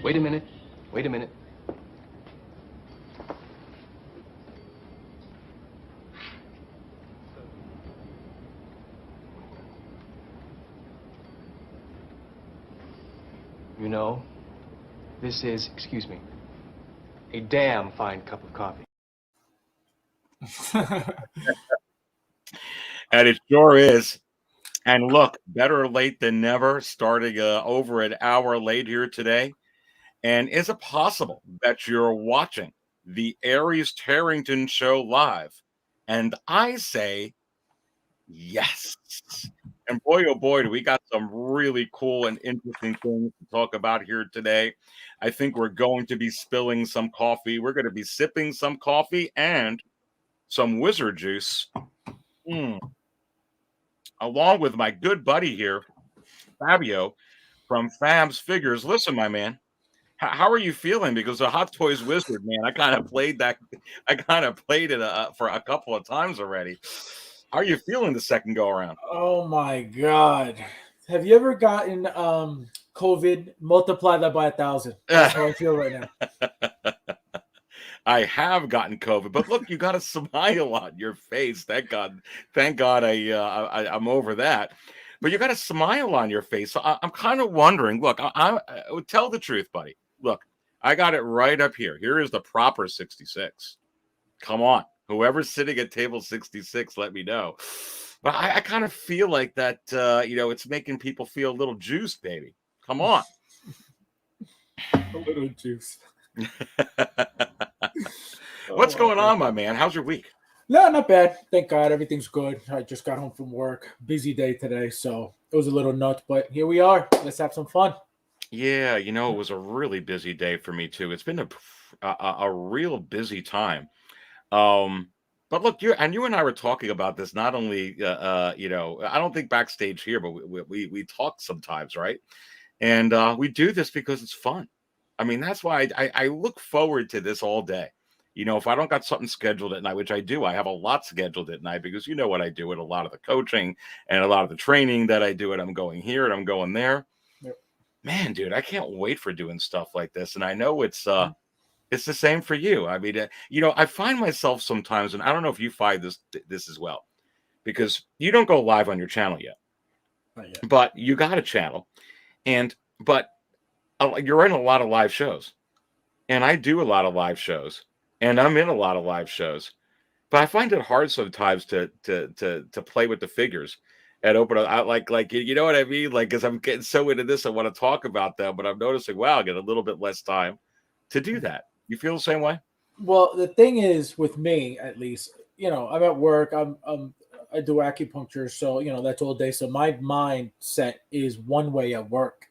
Wait a minute. Wait a minute. You know, this is, excuse me, a damn fine cup of coffee. And it sure is. And look, better late than never, starting over an hour late here today. And is it possible that you're watching the Aries Terrington Show live? And I say yes. And boy, oh boy, do we got some really cool and interesting things to talk about here today. I think we're going to be spilling some coffee. We're going to be sipping some coffee and some wizard juice. Along with my good buddy here, Fabio from FabsFigures. Listen, my man, how are you feeling? Because the Hot Toys Wizard, man, I kind of played that. I kind of played it for a couple of times already. How are you feeling the second go around? Oh my God! Have you ever gotten COVID? Multiply that by 1,000. That's how I feel right now. I have gotten COVID, but look, you got a smile on your face. Thank God. I'm over that. But you got a smile on your face. So I'm kind of wondering. Look, I tell the truth, buddy. Look, I got it right up here. Here is the proper 66. Come on, whoever's sitting at table 66, let me know. But I kind of feel like that. It's making people feel a little juiced, baby. Come on, a little juice. What's going on, my man? How's your week? No, not bad. Thank God, everything's good. I just got home from work. Busy day today, so it was a little nuts, but here we are. Let's have some fun. Yeah, it was a really busy day for me too. It's been a real busy time. But look, you and I were talking about this. Not only, I don't think backstage here, but we talk sometimes, right? And we do this because it's fun. I mean, that's why I look forward to this all day. If I don't got something scheduled at night, which I do, I have a lot scheduled at night because you know what I do with a lot of the coaching and a lot of the training that I do. And I'm going here and I'm going there. Yep. Man, dude, I can't wait for doing stuff like this. And I know it's the same for you. I mean, I find myself sometimes, and I don't know if you find this as well, because you don't go live on your channel yet. Not yet. But you got a channel, but you're in a lot of live shows, and I do a lot of live shows, and I'm in a lot of live shows, but I find it hard sometimes to play with the figures and open up. Like you know what I mean? Like, because I'm getting so into this, I want to talk about them, but I'm noticing, wow, I get a little bit less time to do that. You feel the same way? Well, the thing is, with me at least, I'm at work. I do acupuncture, so that's all day. So my mindset is one way at work.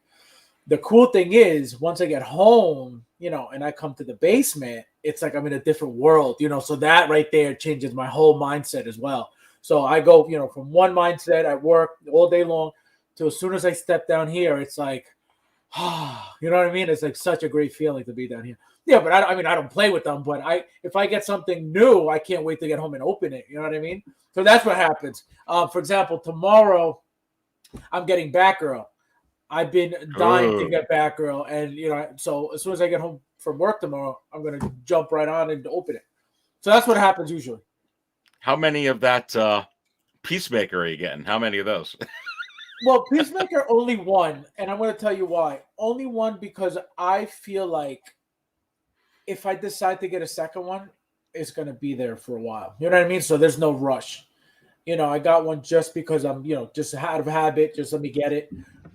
The cool thing is, once I get home, and I come to the basement, it's like I'm in a different world, so that right there changes my whole mindset as well. So I go, from one mindset at work all day long to as soon as I step down here, it's like, you know what I mean? It's like such a great feeling to be down here. Yeah, but I don't play with them, but if I get something new, I can't wait to get home and open it. You know what I mean? So that's what happens. For example, tomorrow I'm getting Batgirl. I've been dying to get Batgirl, and so as soon as I get home from work tomorrow, I'm gonna jump right on and open it. So that's what happens usually. How many of that Peacemaker are you getting? How many of those? Well, Peacemaker only one, and I'm gonna tell you why. Only one because I feel like if I decide to get a second one, it's gonna be there for a while. You know what I mean? So there's no rush. I got one just because I'm, just out of habit. Just let me get it.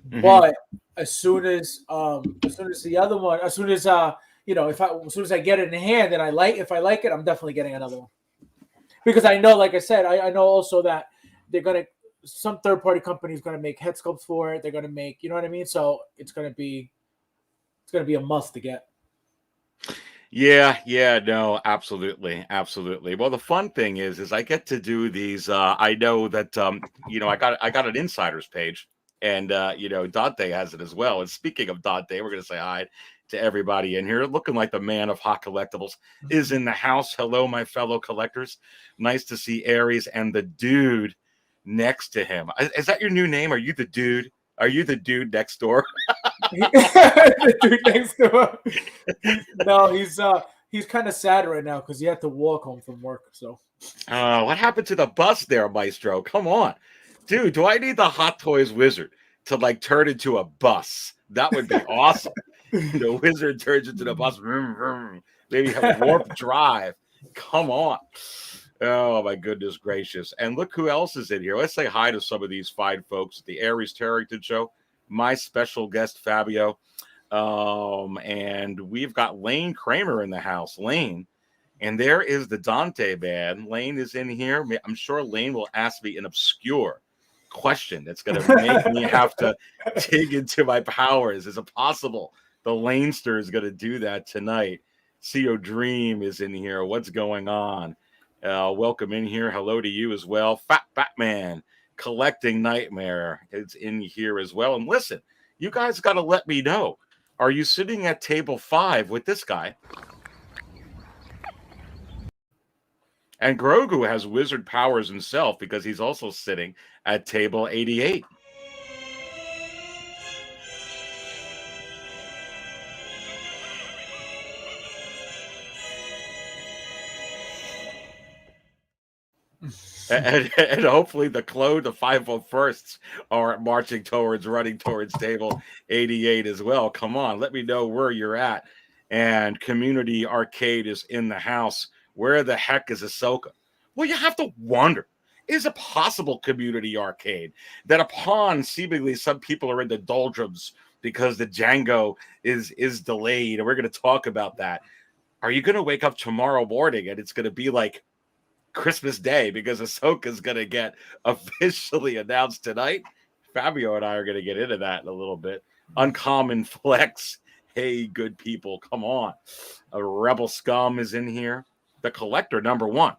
Mm-hmm. But as soon as the other one, as soon as I get it in hand and if I like it, I'm definitely getting another one. Because I know, like I said, I know also that some third party company is gonna make head sculpts for it. They're gonna make, you know what I mean? So it's gonna be it's going to be a must to get. Yeah, no, absolutely. Well, the fun thing is I get to do these. I know that I got an insiders page, and Dante has it as well. And speaking of Dante, we're gonna say hi to everybody in here. Looking like the man of hot collectibles is in the house. Hello, my fellow collectors. Nice to see Aries and the dude next to him. Is that your new name? Are you the dude? Are you the dude next door? The dude next door. No, he's kind of sad right now because he had to walk home from work. So, what happened to the bus there, Maestro? Come on, dude. Do I need the Hot Toys wizard to like turn into a bus? That would be awesome. The wizard turns into the bus. Vroom, vroom. Maybe have a warp drive. Come on. Oh, my goodness gracious. And look who else is in here. Let's say hi to some of these fine folks at the Aries Terrington Show. My special guest, Fabio. And we've got Lane Kramer in the house. Lane. And there is the Dante band. Lane is in here. I'm sure Lane will ask me an obscure question that's going to make me have to dig into my powers. Is it possible the Lanester is going to do that tonight? CEO Dream is in here. What's going on? Welcome in here. Hello to you as well. Fat Batman, Collecting Nightmare is in here as well. And listen, you guys got to let me know. Are you sitting at table 5 with this guy? And Grogu has wizard powers himself because he's also sitting at table 88. And hopefully the clone, the 501sts are running towards table 88 as well. Come on, let me know where you're at. And Community Arcade is in the house. Where the heck is Ahsoka? Well, you have to wonder, is it possible, Community Arcade, that upon seemingly some people are in the doldrums because the Jango is delayed, and we're going to talk about that. Are you going to wake up tomorrow morning and it's going to be like Christmas Day because Ahsoka's going to get officially announced tonight? Fabio and I are going to get into that in a little bit. Uncommon Flex. Hey, good people, come on. A Rebel Scum is in here. The Collector number 1.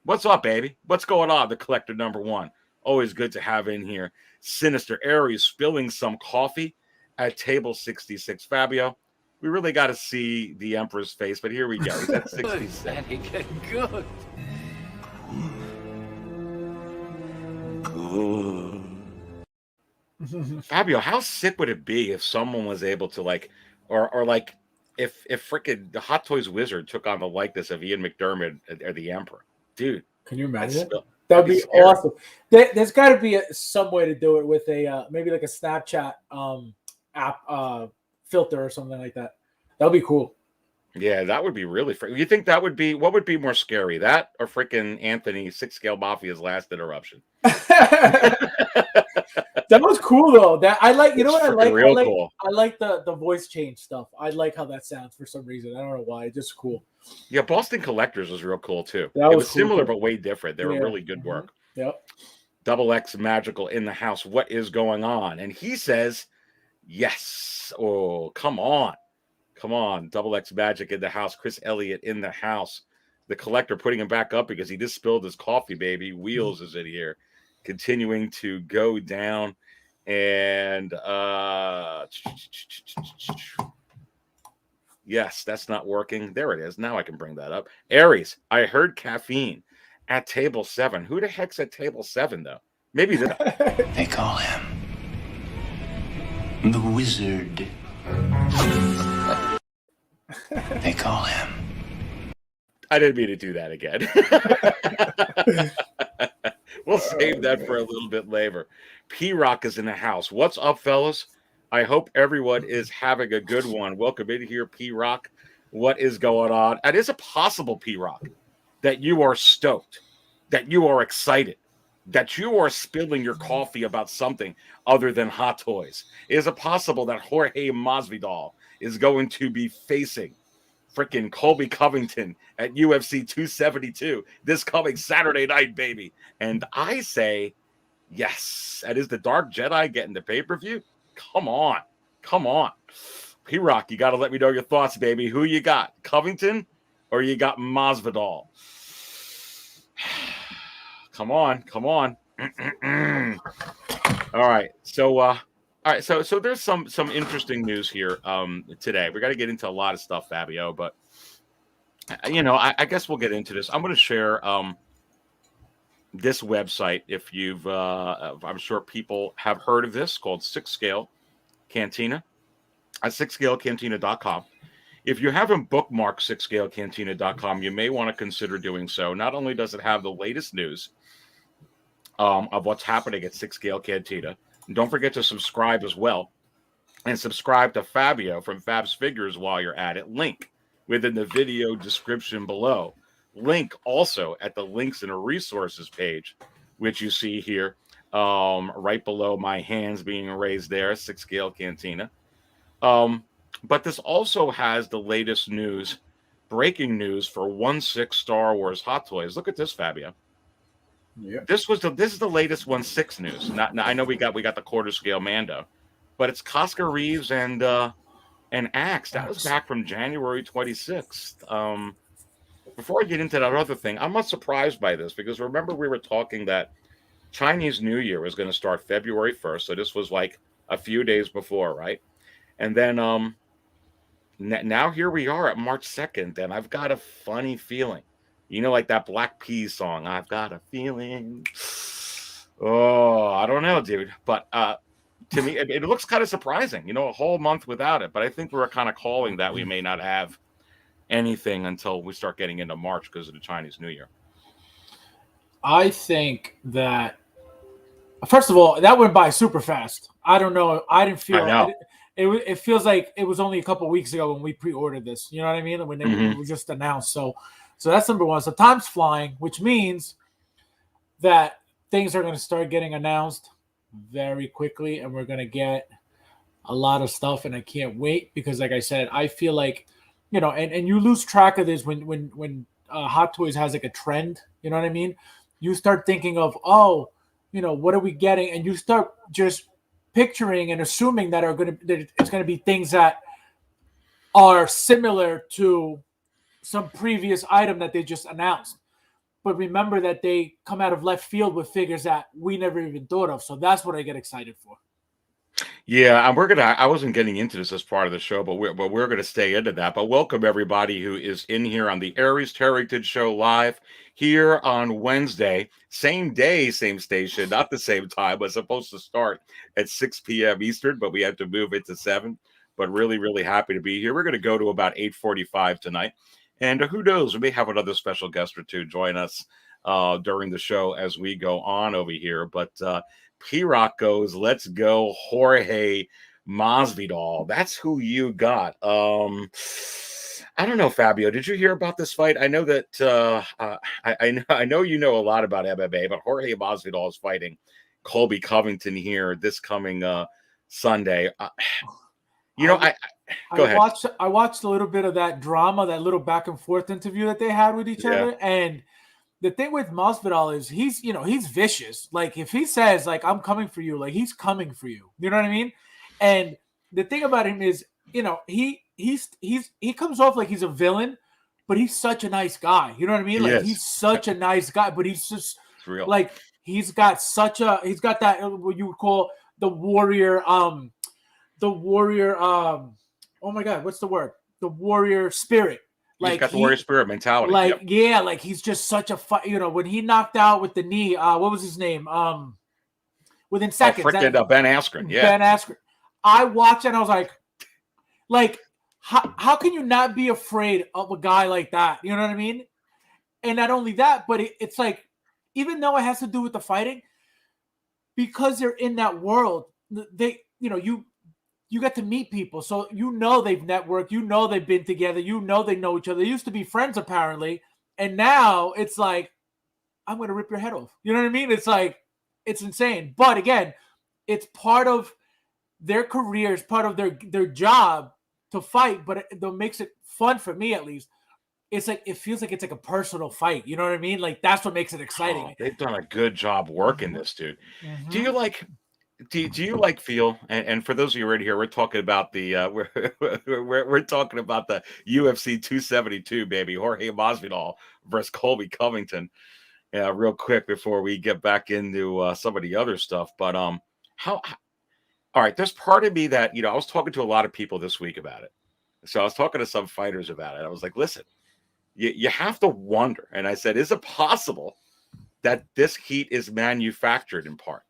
What's up, baby? What's going on? The Collector number 1. Always good to have in here. Sinister Aries spilling some coffee at table 66. Fabio, we really got to see the Emperor's face, but here we go. He's at 66. Anakin, good. Fabio, how sick would it be if someone was able to or like if freaking the Hot Toys wizard took on the likeness of Ian McDermott or the Emperor? Dude, can you imagine? that'd That'd be scary. awesome. There's got to be some way to do it with a maybe like a Snapchat app filter or something like that. That would be cool. Yeah, that would be really you think that would be, what would be more scary, that or freaking Anthony Sixth Scale Mafia's last interruption? That was cool though. That I like. You know what I like? Cool. I like the voice change stuff. I like how that sounds for some reason. I don't know why. It's just cool. Yeah, Boston Collectors was real cool too. That it was was cool, similar too. but way different. They were really good work. Yep. Double X Magical in the house. What is going on? And he says, yes. Oh, come on. Come on. Double X Magic in the house. Chris Elliott in the house. The Collector putting him back up because he just spilled his coffee, baby. Wheels is in here. Continuing to go down. And yes, that's not working. There it is. Now I can bring that up. Aries, I heard caffeine at table 7. Who the heck's at table 7 though? Maybe that. They call him the Wizard. They call him. I didn't mean to do that again. We'll save that for a little bit later. P-Rock is in the house. What's up, fellas? I hope everyone is having a good one. Welcome in here, P-Rock. What is going on? And is it possible, P-Rock, that you are stoked, that you are excited, that you are spilling your coffee about something other than Hot Toys? Is it possible that Jorge Masvidal is going to be facing freaking Colby Covington at UFC 272 this coming Saturday night, baby? And I say, yes. And is the Dark Jedi getting the pay-per-view? Come on. Come on. P-Rock, you got to let me know your thoughts, baby. Who you got, Covington or you got Masvidal? Come on. All right. So there's some interesting news here today. We got to get into a lot of stuff, Fabio, but I guess we'll get into this. I'm going to share this website. If you've I'm sure people have heard of this, called Sixth Scale Cantina at sixthscalecantina.com. If you haven't bookmarked sixthscalecantina.com, you may want to consider doing so. Not only does it have the latest news of what's happening at Sixth Scale Cantina, and don't forget to subscribe as well. And subscribe to Fabio from FabsFigures while you're at it. Link within the video description below. Link also at the links and resources page, which you see here right below my hands being raised there, Sixth Scale Cantina. But this also has the latest news, breaking news for 1/6 Star Wars Hot Toys. Look at this, Fabio. Yeah. This is the latest 1/6 news. Not I know we got the quarter scale Mando, but it's Cosca Reeves and Axe. That was back from January 26th. Before I get into that other thing, I'm not surprised by this because remember we were talking that Chinese New Year was going to start February 1st, so this was like a few days before, right? And then now here we are at March 2nd, and I've got a funny feeling. Like that Black Peas song, I've got a feeling. Oh, I don't know, dude. But to me, it looks kind of surprising, a whole month without it. But I think we're kind of calling that we may not have anything until we start getting into March because of the Chinese New Year. I think that, first of all, that went by super fast. I don't know. I didn't feel it feels like it was only a couple weeks ago when we pre-ordered this. You know what I mean? When it was just announced. So that's number one. So time's flying, which means that things are going to start getting announced very quickly, and we're going to get a lot of stuff. And I can't wait because, like I said, I feel like, and you lose track of this when Hot Toys has like a trend. You know what I mean? You start thinking of, what are we getting? And you start just picturing and assuming that it's going to be things that are similar to some previous item that they just announced. But remember that they come out of left field with figures that we never even thought of. So that's what I get excited for. Yeah, and I wasn't getting into this as part of the show, but we're gonna stay into that. But welcome everybody who is in here on the Aries Terrington Show live here on Wednesday, same day, same station, not the same time. It's supposed to start at 6 p.m. Eastern, but we had to move it to 7. But really, really happy to be here. We're gonna go to about 8:45 tonight. And who knows, we may have another special guest or two join us during the show as we go on over here. But P-Rock goes, let's go Jorge Masvidal. That's who you got. I don't know, Fabio. Did you hear about this fight? I know that I know you know a lot about MMA, but Jorge Masvidal is fighting Colby Covington here this coming Sunday. Go ahead. I watched a little bit of that drama, that little back and forth interview that they had with each other. And the thing with Masvidal is he's vicious. Like if he says like I'm coming for you, like he's coming for you. You know what I mean? And the thing about him is, he comes off like he's a villain, but he's such a nice guy. You know what I mean? Like he's such a nice guy, but he's just like he's got that what you would call the warrior oh my God, what's the word? The warrior spirit. Like he's got the warrior spirit mentality. Like, like he's just such a when he knocked out with the knee, what was his name? Within seconds. Ben Askren. Yeah. Ben Askren. I watched it and I was like, how can you not be afraid of a guy like that? You know what I mean? And not only that, but it's like, even though it has to do with the fighting, because they're in that world, they, you get to meet people. So, they've networked, they've been together, they know each other. They used to be friends apparently. And now it's like, I'm going to rip your head off. You know what I mean? It's like, it's insane. But again, it's part of their careers, part of their job to fight. But it makes it fun for me, at least. It's like, it feels like it's like a personal fight. You know what I mean? Like that's what makes it exciting. They've done a good job working this, dude. Do you do you like feel? And for those of you right here, we're talking about the we're talking about the UFC 272, baby, Jorge Masvidal versus Colby Covington. Real quick before we get back into some of the other stuff, but how? All right, there's part of me that I was talking to a lot of people this week about it. So I was talking to some fighters about it. I was like, listen, you have to wonder, and I said, is it possible that this heat is manufactured in part?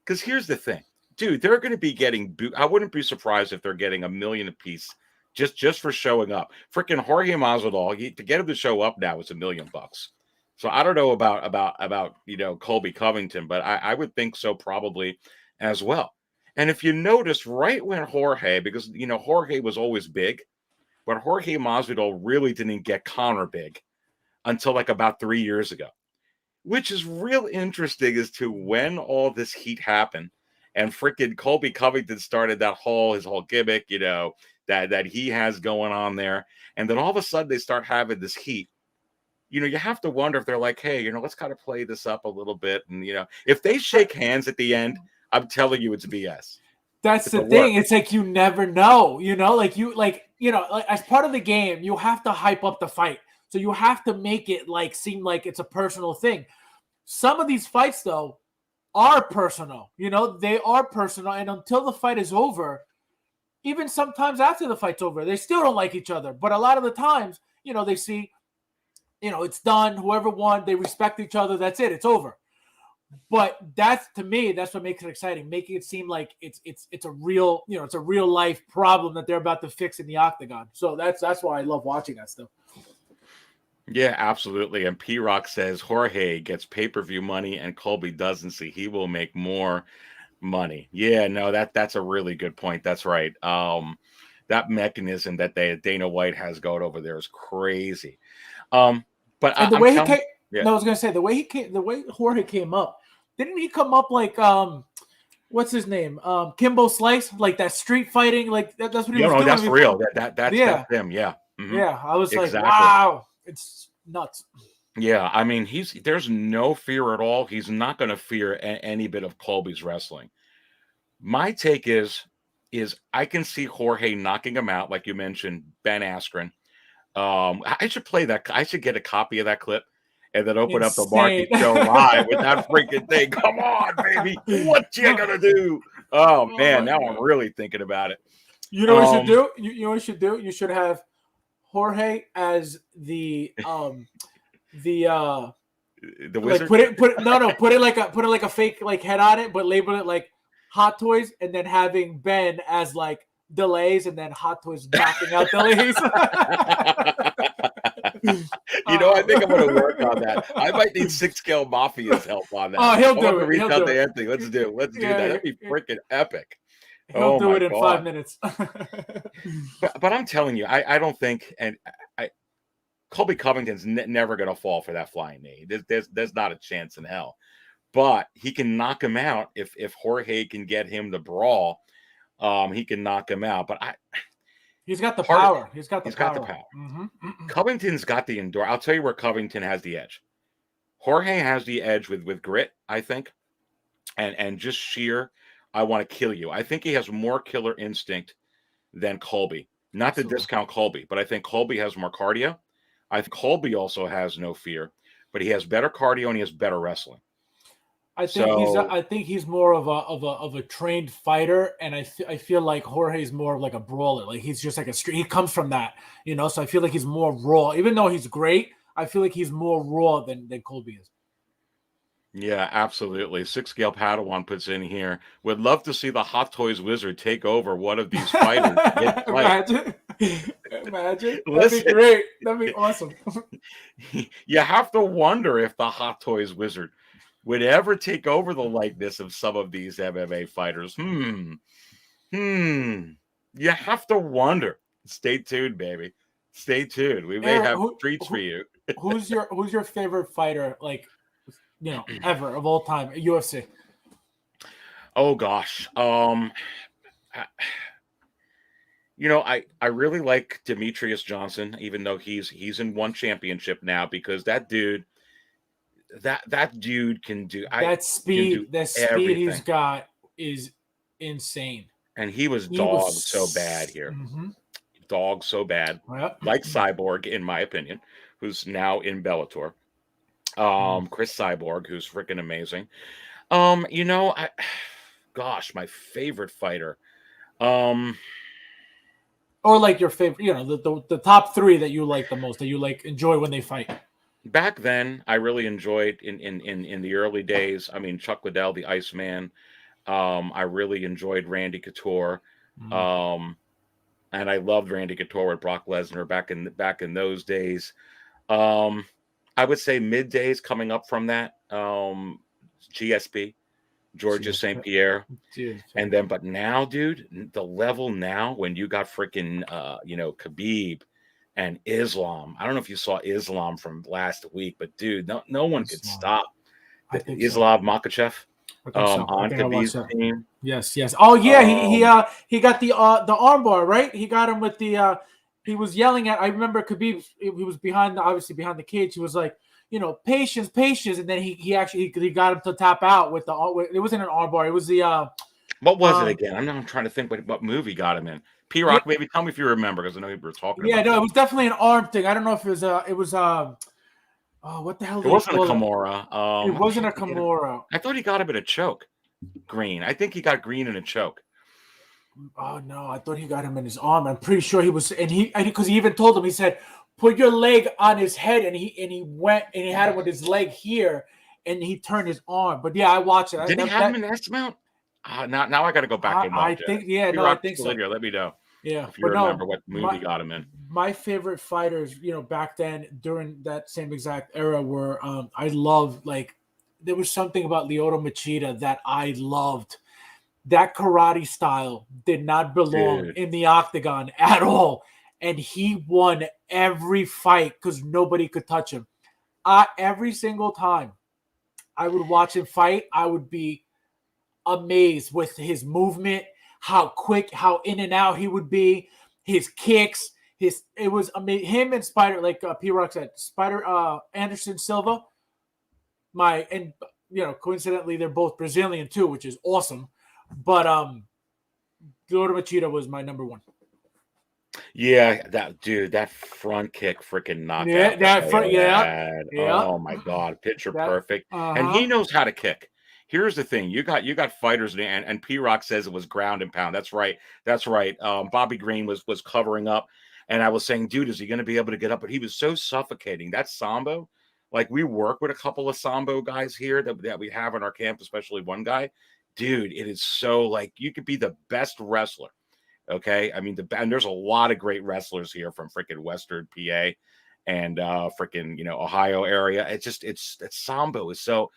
Because here's the thing, dude, they're going to be getting. I wouldn't be surprised if they're getting $1 million apiece just for showing up. Freaking Jorge Masvidal, to get him to show up now is $1 million. So I don't know about Colby Covington, but I would think so probably as well. And if you notice, right when Jorge, because Jorge was always big, but Jorge Masvidal really didn't get Conor big until like about 3 years ago. Which is real interesting as to when all this heat happened, and freaking Colby Covington started his whole gimmick, that he has going on there, and then all of a sudden they start having this heat. You have to wonder if they're like, hey, let's kind of play this up a little bit, and if they shake hands at the end, I'm telling you, it's BS. That's the thing. It's like you never know, as part of the game, you have to hype up the fight. So you have to make it seem like it's a personal thing. Some of these fights, though, are personal. They are personal. And until the fight is over, even sometimes after the fight's over, they still don't like each other. But a lot of the times, they see, it's done. Whoever won, they respect each other. That's it. It's over. But to me, that's what makes it exciting, making it seem like it's a real, it's a real life problem that they're about to fix in the octagon. So that's why I love watching that stuff. Yeah, absolutely. And P-Rock says Jorge gets pay-per-view money and Colby doesn't, see he will make more money. Yeah, no, that's a really good point. That's right. That mechanism that Dana White has going over there is crazy. But and the way he came, no, I was gonna say the way Jorge came up, didn't he come up like what's his name? Kimbo Slice, like that street fighting, like that's what he was doing. That's real. That's him. Yeah. Mm-hmm. Yeah, I was like, wow, it's nuts. Yeah, I mean, there's no fear at all. He's not going to fear any bit of Colby's wrestling. My take is I can see Jorge knocking him out, like you mentioned, Ben Askren. I should play that. I should get a copy of that clip and then open up the Market Show live with that freaking thing. Come on, baby, what you gonna do? Oh man, now I'm really thinking about it. You know what you should do? You know what you should do? You should have Jorge as the wizard. Like put it like a fake like head on it, but label it like Hot Toys, and then having Ben as like Delays, and then Hot Toys knocking out Delays. I think I'm going to work on that. I might need Sixth Scale Mafia's help on that. Oh, he'll do it. Reach out to Anthony. Let's do that. That'd be freaking epic. He'll do it in 5 minutes. but I'm telling you, I don't think, and Colby Covington's never going to fall for that flying knee. There's not a chance in hell. But he can knock him out if Jorge can get him to brawl. He can knock him out. But he's got the power. He's got the power. Mm-hmm. Covington's got the endurance. I'll tell you where Covington has the edge. Jorge has the edge with grit, I think, and just sheer, I want to kill you. I think he has more killer instinct than Colby. Not to discount Colby, but I think Colby has more cardio. I think Colby also has no fear, but he has better cardio and he has better wrestling. I think he's more of a trained fighter, and I feel like Jorge's more of like a brawler. Like he's just like a street. He comes from that, So I feel like he's more raw. Even though he's great, I feel like he's more raw than Colby is. Yeah, absolutely. Sixth Scale Padawan puts in here, would love to see the Hot Toys Wizard take over one of these fighters. Imagine. That'd be great. That'd be awesome. You have to wonder if the Hot Toys Wizard would ever take over the likeness of some of these MMA fighters. You have to wonder. Stay tuned, baby. Stay tuned. We may have treats for you. Who's your favorite fighter, like, ever of all time at UFC? Oh gosh. I really like Demetrius Johnson, even though he's in one championship now, because that dude can do that speed. The speed he's got is insane. And he was He dogged was so bad here. Mhm. Dogged so bad. Yep. Like Cyborg, in my opinion, who's now in Bellator. Chris Cyborg, who's freaking amazing. You know, gosh, my favorite fighter. Or like your favorite, you know, the top 3 that you like the most, that you like enjoy when they fight. Back then, I really enjoyed in the early days. I mean, Chuck Liddell, the Iceman. I really enjoyed Randy Couture. And I loved Randy Couture with Brock Lesnar back in those days. I would say middays coming up from that. GSP, Georgia St. Pierre. And then, but now, dude, the level now when you got freaking, Khabib and Islam. I don't know if you saw Islam from last week, but dude, no one could stop Islam Makhachev on Khabib's team. Yes. Oh yeah, he got the armbar, right? He got him with the he was yelling at. I remember Khabib. He was obviously behind the cage. He was like, patience, and then he actually got him to tap out with the. It wasn't an armbar. It was the. What was it again? I'm trying to think what movie got him in. P-Rock, maybe tell me if you remember, because I know we were talking. Yeah, about no, it was definitely an arm thing. I don't know if it was. What the hell? It wasn't a Kimura. It wasn't a Kimura. I thought he got him in a choke. Green. I think he got Green in a choke. Oh no, I thought he got him in his arm. I'm pretty sure he was, because he even told him. He said, "Put your leg on his head," and he went and he had him with his leg here, and he turned his arm. But yeah, I watched it. Did he have him in S mount? Now I got to go back and watch it. I think so. Let me know. Yeah, if you remember what movie got him in. My favorite fighters, back then during that same exact era, were I loved, like, there was something about Lyoto Machida that I loved. That karate style did not belong in the octagon at all, and he won every fight because nobody could touch him. Every single time I would watch him fight, I would be amazed with his movement, how quick, how in and out he would be, his kicks, it was amazing. Him and Spider, like P-Rock said, Anderson Silva, coincidentally they're both Brazilian too, which is awesome. But Lyoto Machida was my number 1. Yeah, that front kick freaking knocked out. Oh my God, picture perfect. And he knows how to kick. Here's the thing: you got fighters, and P-Rock says it was ground and pound. That's right. Bobby Green was covering up, and I was saying, dude, is he going to be able to get up? But he was so suffocating. That Sambo, like, we work with a couple of Sambo guys here that we have in our camp, especially one guy. Dude, it is so, like, you could be the best wrestler. Okay, I mean, and there's a lot of great wrestlers here from freaking Western PA and freaking Ohio area. It's Sambo is so.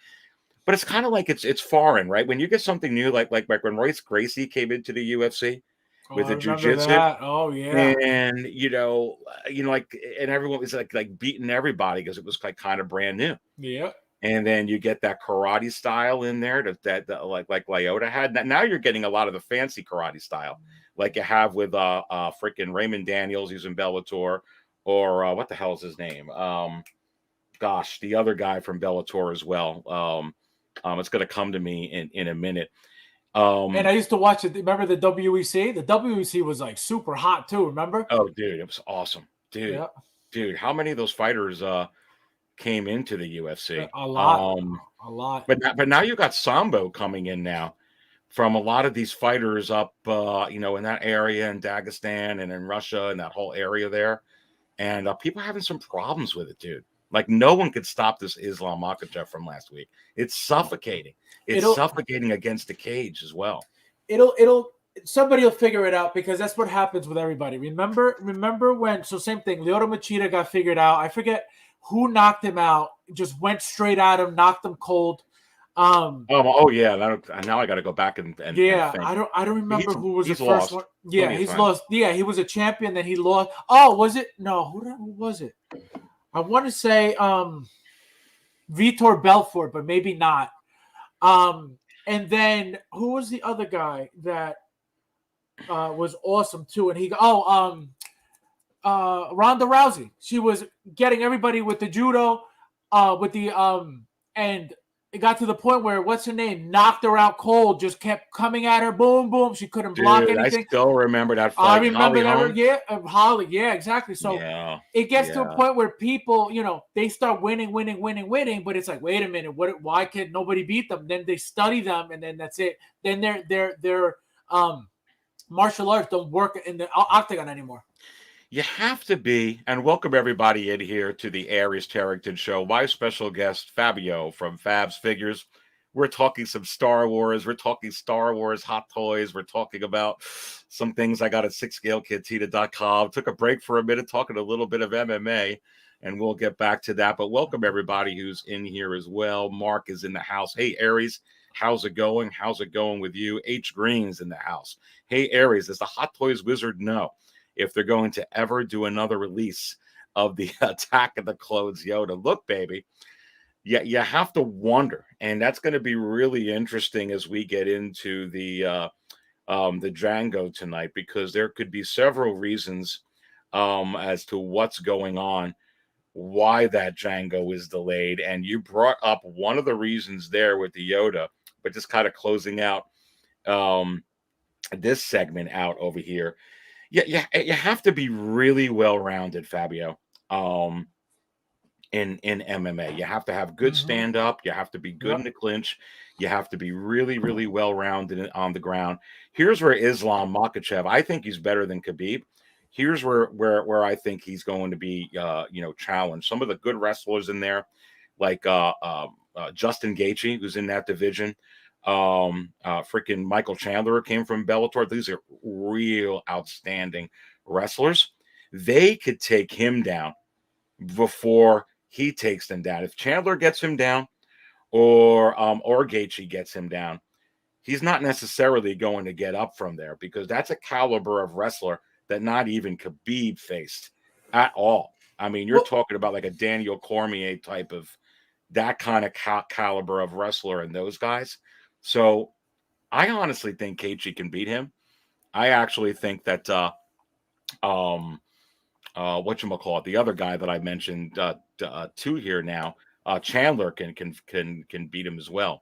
But it's kind of like it's foreign, right? When you get something new, like when Royce Gracie came into the UFC with the jiu-jitsu. Oh yeah. And and everyone was like beating everybody because it was like kind of brand new. Yeah. And then you get that karate style in there that like Lyoto had. Now you're getting a lot of the fancy karate style, like you have with freaking Raymond Daniels, who's in Bellator, or what the hell is his name? The other guy from Bellator as well. It's going to come to me in a minute. And I used to watch it. Remember the WEC? The WEC was like super hot too. Remember? Oh, dude, it was awesome, dude. Yeah. Dude, how many of those fighters came into the UFC? A lot. But now you got Sambo coming in now from a lot of these fighters up, in that area in Dagestan and in Russia and that whole area there, and people are having some problems with it, dude. Like, no one could stop this Islam Makhachev from last week. It's suffocating. It's suffocating against the cage as well. Somebody will figure it out, because that's what happens with everybody. Remember when? So same thing. Lyoto Machida got figured out. I forget who knocked him out. Just went straight at him, knocked him cold. Oh yeah. Now I got to go back and yeah. think. I don't remember who was the lost. first one. Yeah, he's lost. Yeah, he was a champion. Then he lost. Oh, was it? No, who was it? I want to say Vitor Belfort, but maybe not. And then who was the other guy that was awesome too? And Ronda Rousey. She was getting everybody with the judo, and it got to the point where what's her name knocked her out cold, just kept coming at her, boom, boom. She couldn't block Dude, I anything. still remember that I fight. remember Holly that. Yeah, Holly. Yeah, exactly. So Yeah, it gets to a yeah. point where people, they start winning, but it's like, wait a minute, why can nobody beat them? Then they study them, and then that's it. Then their martial arts don't work in the octagon anymore. You have to be, and welcome everybody in here to the Aries Terrington Show. My special guest, Fabio from FabsFigures. We're talking some Star Wars. We're talking Star Wars hot toys. We're talking about some things I got at sixthscalecantina.com. Took a break for a minute, talking a little bit of MMA, and we'll get back to that. But welcome everybody who's in here as well. Mark is in the house. Hey, Aries, how's it going? How's it going with you? H. Green's in the house. Hey, Aries, does the Hot Toys Wizard know if they're going to ever do another release of the Attack of the Clones Yoda? Look, baby, you have to wonder, and that's going to be really interesting as we get into the Jango tonight, because there could be several reasons as to what's going on, why that Jango is delayed, and you brought up one of the reasons there with the Yoda, but just kind of closing out this segment out over here. Yeah, you have to be really well-rounded, Fabio. In MMA, you have to have good stand-up. You have to be good in the clinch. You have to be really, really well-rounded on the ground. Here's where Islam Makhachev, I think he's better than Khabib. Here's where I think he's going to be, challenged. Some of the good wrestlers in there, like Justin Gaethje, who's in that division. Freaking Michael Chandler came from Bellator. These are real outstanding wrestlers. They could take him down before he takes them down. If Chandler gets him down, or Gaethje gets him down, he's not necessarily going to get up from there, because that's a caliber of wrestler that not even Khabib faced at all. I mean, you're talking about like a Daniel Cormier type of that kind of caliber of wrestler, and those guys. So I honestly think Gaethje can beat him. I actually think that whatchamacallit, the other guy that I mentioned two here now, Chandler can beat him as well.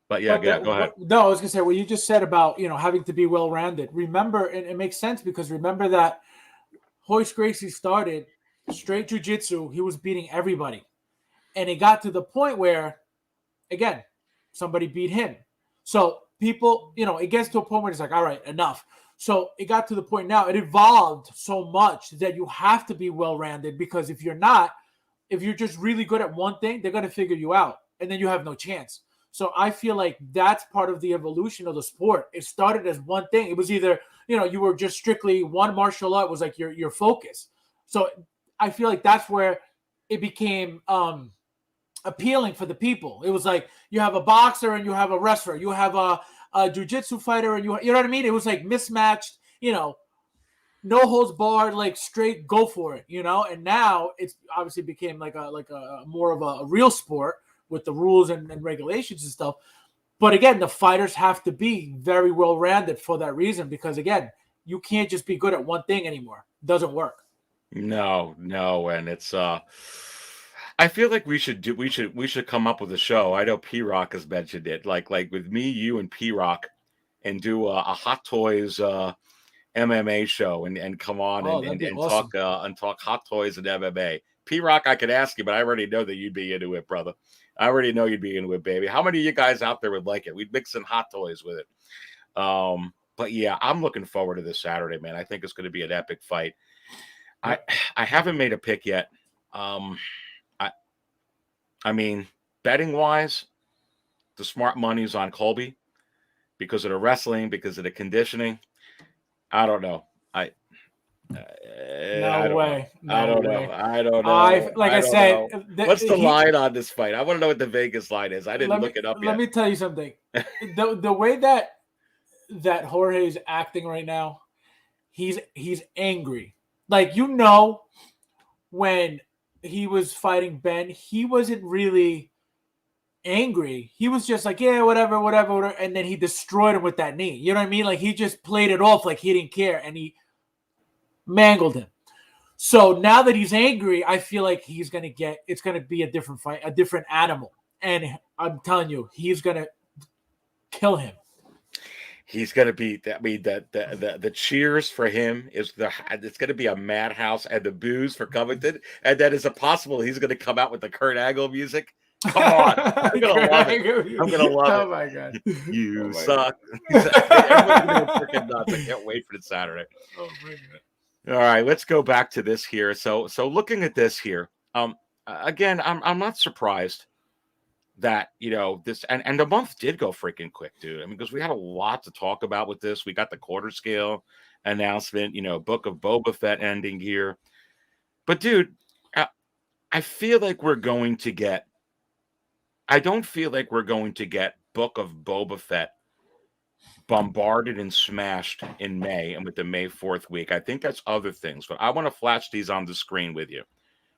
But yeah, go ahead. No, I was gonna say what you just said about having to be well-rounded. Remember, and it makes sense, because remember that Royce Gracie started straight jiu-jitsu. He was beating everybody, and it got to the point where, again, somebody beat him. So people, it gets to a point where it's like, all right, enough. So it got to the point now, it evolved so much that you have to be well-rounded, because if you're not, if you're just really good at one thing, they're going to figure you out, and then you have no chance. So I feel like that's part of the evolution of the sport. It started as one thing. It was either, you were just strictly one martial art was like your focus. So I feel like that's where it became appealing for the people. It was like you have a boxer and you have a wrestler, you have a jiu-jitsu fighter, and you know what I mean? It was like mismatched, no holds barred, like straight go for it, and now it's obviously became like a more of a real sport with the rules and regulations and stuff. But again, the fighters have to be very well-rounded for that reason, because again, you can't just be good at one thing anymore. It doesn't work. No, and it's I feel like we should come up with a show. I know P-Rock has mentioned it, like with me, you, and P-Rock, and do a Hot Toys MMA show, and come on and awesome. talk Hot Toys and MMA. P-Rock, I could ask you, but I already know that you'd be into it, brother. I already know you'd be into it, baby. How many of you guys out there would like it? We'd mix in Hot Toys with it. But yeah, I'm looking forward to this Saturday, man. I think it's going to be an epic fight. I haven't made a pick yet. I mean, betting wise, the smart money's on Colby because of the wrestling, because of the conditioning. I don't know. No way. I don't know. What's the line on this fight? I want to know what the Vegas line is. I didn't look it up yet. Let me tell you something. The way that Jorge is acting right now, he's angry. Like, when he was fighting Ben, he wasn't really angry. He was just like, yeah, whatever. And then he destroyed him with that knee. You know what I mean? Like, he just played it off like he didn't care, and he mangled him. So now that he's angry, I feel like it's going to be a different fight, a different animal. and I'm telling you, he's gonna kill him. He's going to be. I mean, the cheers for him is it's going to be a madhouse, and the boos for Covington, and then is it possible he's going to come out with the Kurt Angle music? Come on, I'm going to love it. I'm going to love it. Oh my god, you suck. Everyone's going to freaking nuts. I can't wait for the Saturday. Oh my god. All right, let's go back to this here. So looking at this here, again, I'm not surprised that, you know, this and the month did go freaking quick, dude. I mean, because we had a lot to talk about with this. We got the quarter scale announcement, you know, Book of Boba Fett ending here. But dude, I feel like we're going to get. I don't feel like we're going to get Book of Boba Fett bombarded and smashed in May and with the May 4th week. I think that's other things, but I want to flash these on the screen with you.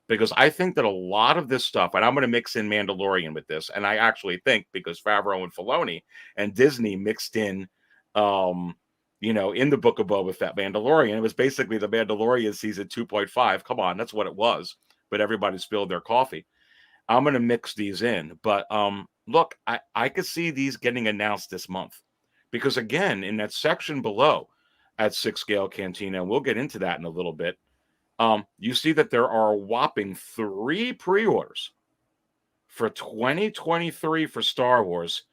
Because I think that a lot of this stuff, and I'm going to mix in Mandalorian with this, and I actually think because Favreau and Filoni and Disney mixed in, you know, in the Book of Boba Fett Mandalorian, it was basically the Mandalorian season 2.5. Come on, that's what it was. But everybody spilled their coffee. I'm going to mix these in. But look, I could see these getting announced this month. Because again, in that section below at Sixth Scale Cantina, and we'll get into that in a little bit, you see that there are a whopping 3 pre-orders for 2023 for Star Wars.